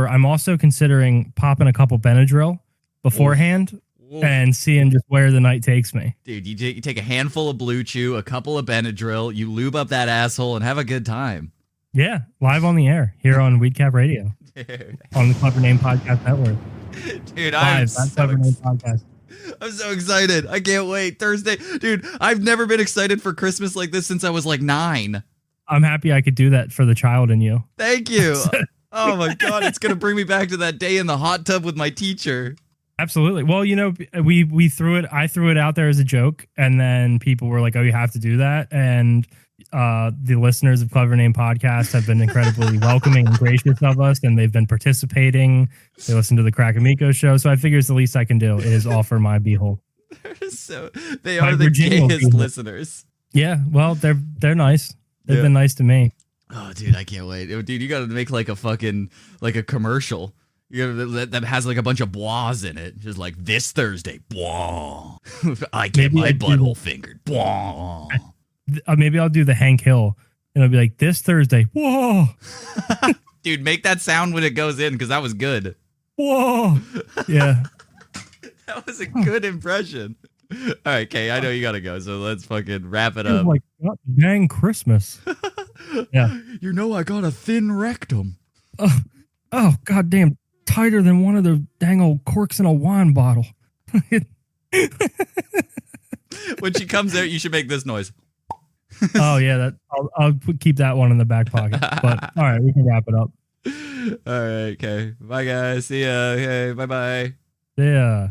I'm also considering popping a couple Benadryl beforehand. Ooh. And seeing just where the night takes me. Dude, you take a handful of Blue Chew, a couple of Benadryl, you lube up that asshole and have a good time. Yeah, live on the air here on Weedcap Radio. Dude. On the Clever Name Podcast Network. Dude, I'm so excited. I can't wait. Thursday. Dude, I've never been excited for Christmas like this since I was like 9. I'm happy I could do that for the child in you. Thank you. Oh my God, it's going to bring me back to that day in the hot tub with my teacher. Absolutely. Well, you know, I threw it out there as a joke, and then people were like, "Oh, you have to do that." And the listeners of Clever Name Podcast have been incredibly welcoming and gracious of us, and they've been participating. They listen to the Crack Amico show, so I figure it's the least I can do is offer my beehole. They are the gayest listeners. Yeah, well, they're nice. They've been nice to me. Oh, dude, I can't wait. Dude, you got to make like a fucking like a commercial. That has like a bunch of bois in it. Just like this Thursday, bois. I get my butthole fingered. Bois. Maybe I'll do the Hank Hill, and it'll be like this Thursday. Whoa, dude, make that sound when it goes in because that was good. Whoa, yeah, that was a good impression. All right, Kay, I know you gotta go, so let's fucking wrap it up. Like dang Christmas. Yeah, you know I got a thin rectum. Oh, goddamn, tighter than one of the dang old corks in a wine bottle. When she comes out, you should make this noise. Oh yeah, I'll keep that one in the back pocket. But all right, we can wrap it up. All right, okay. Bye guys. See ya. Okay, bye. Yeah.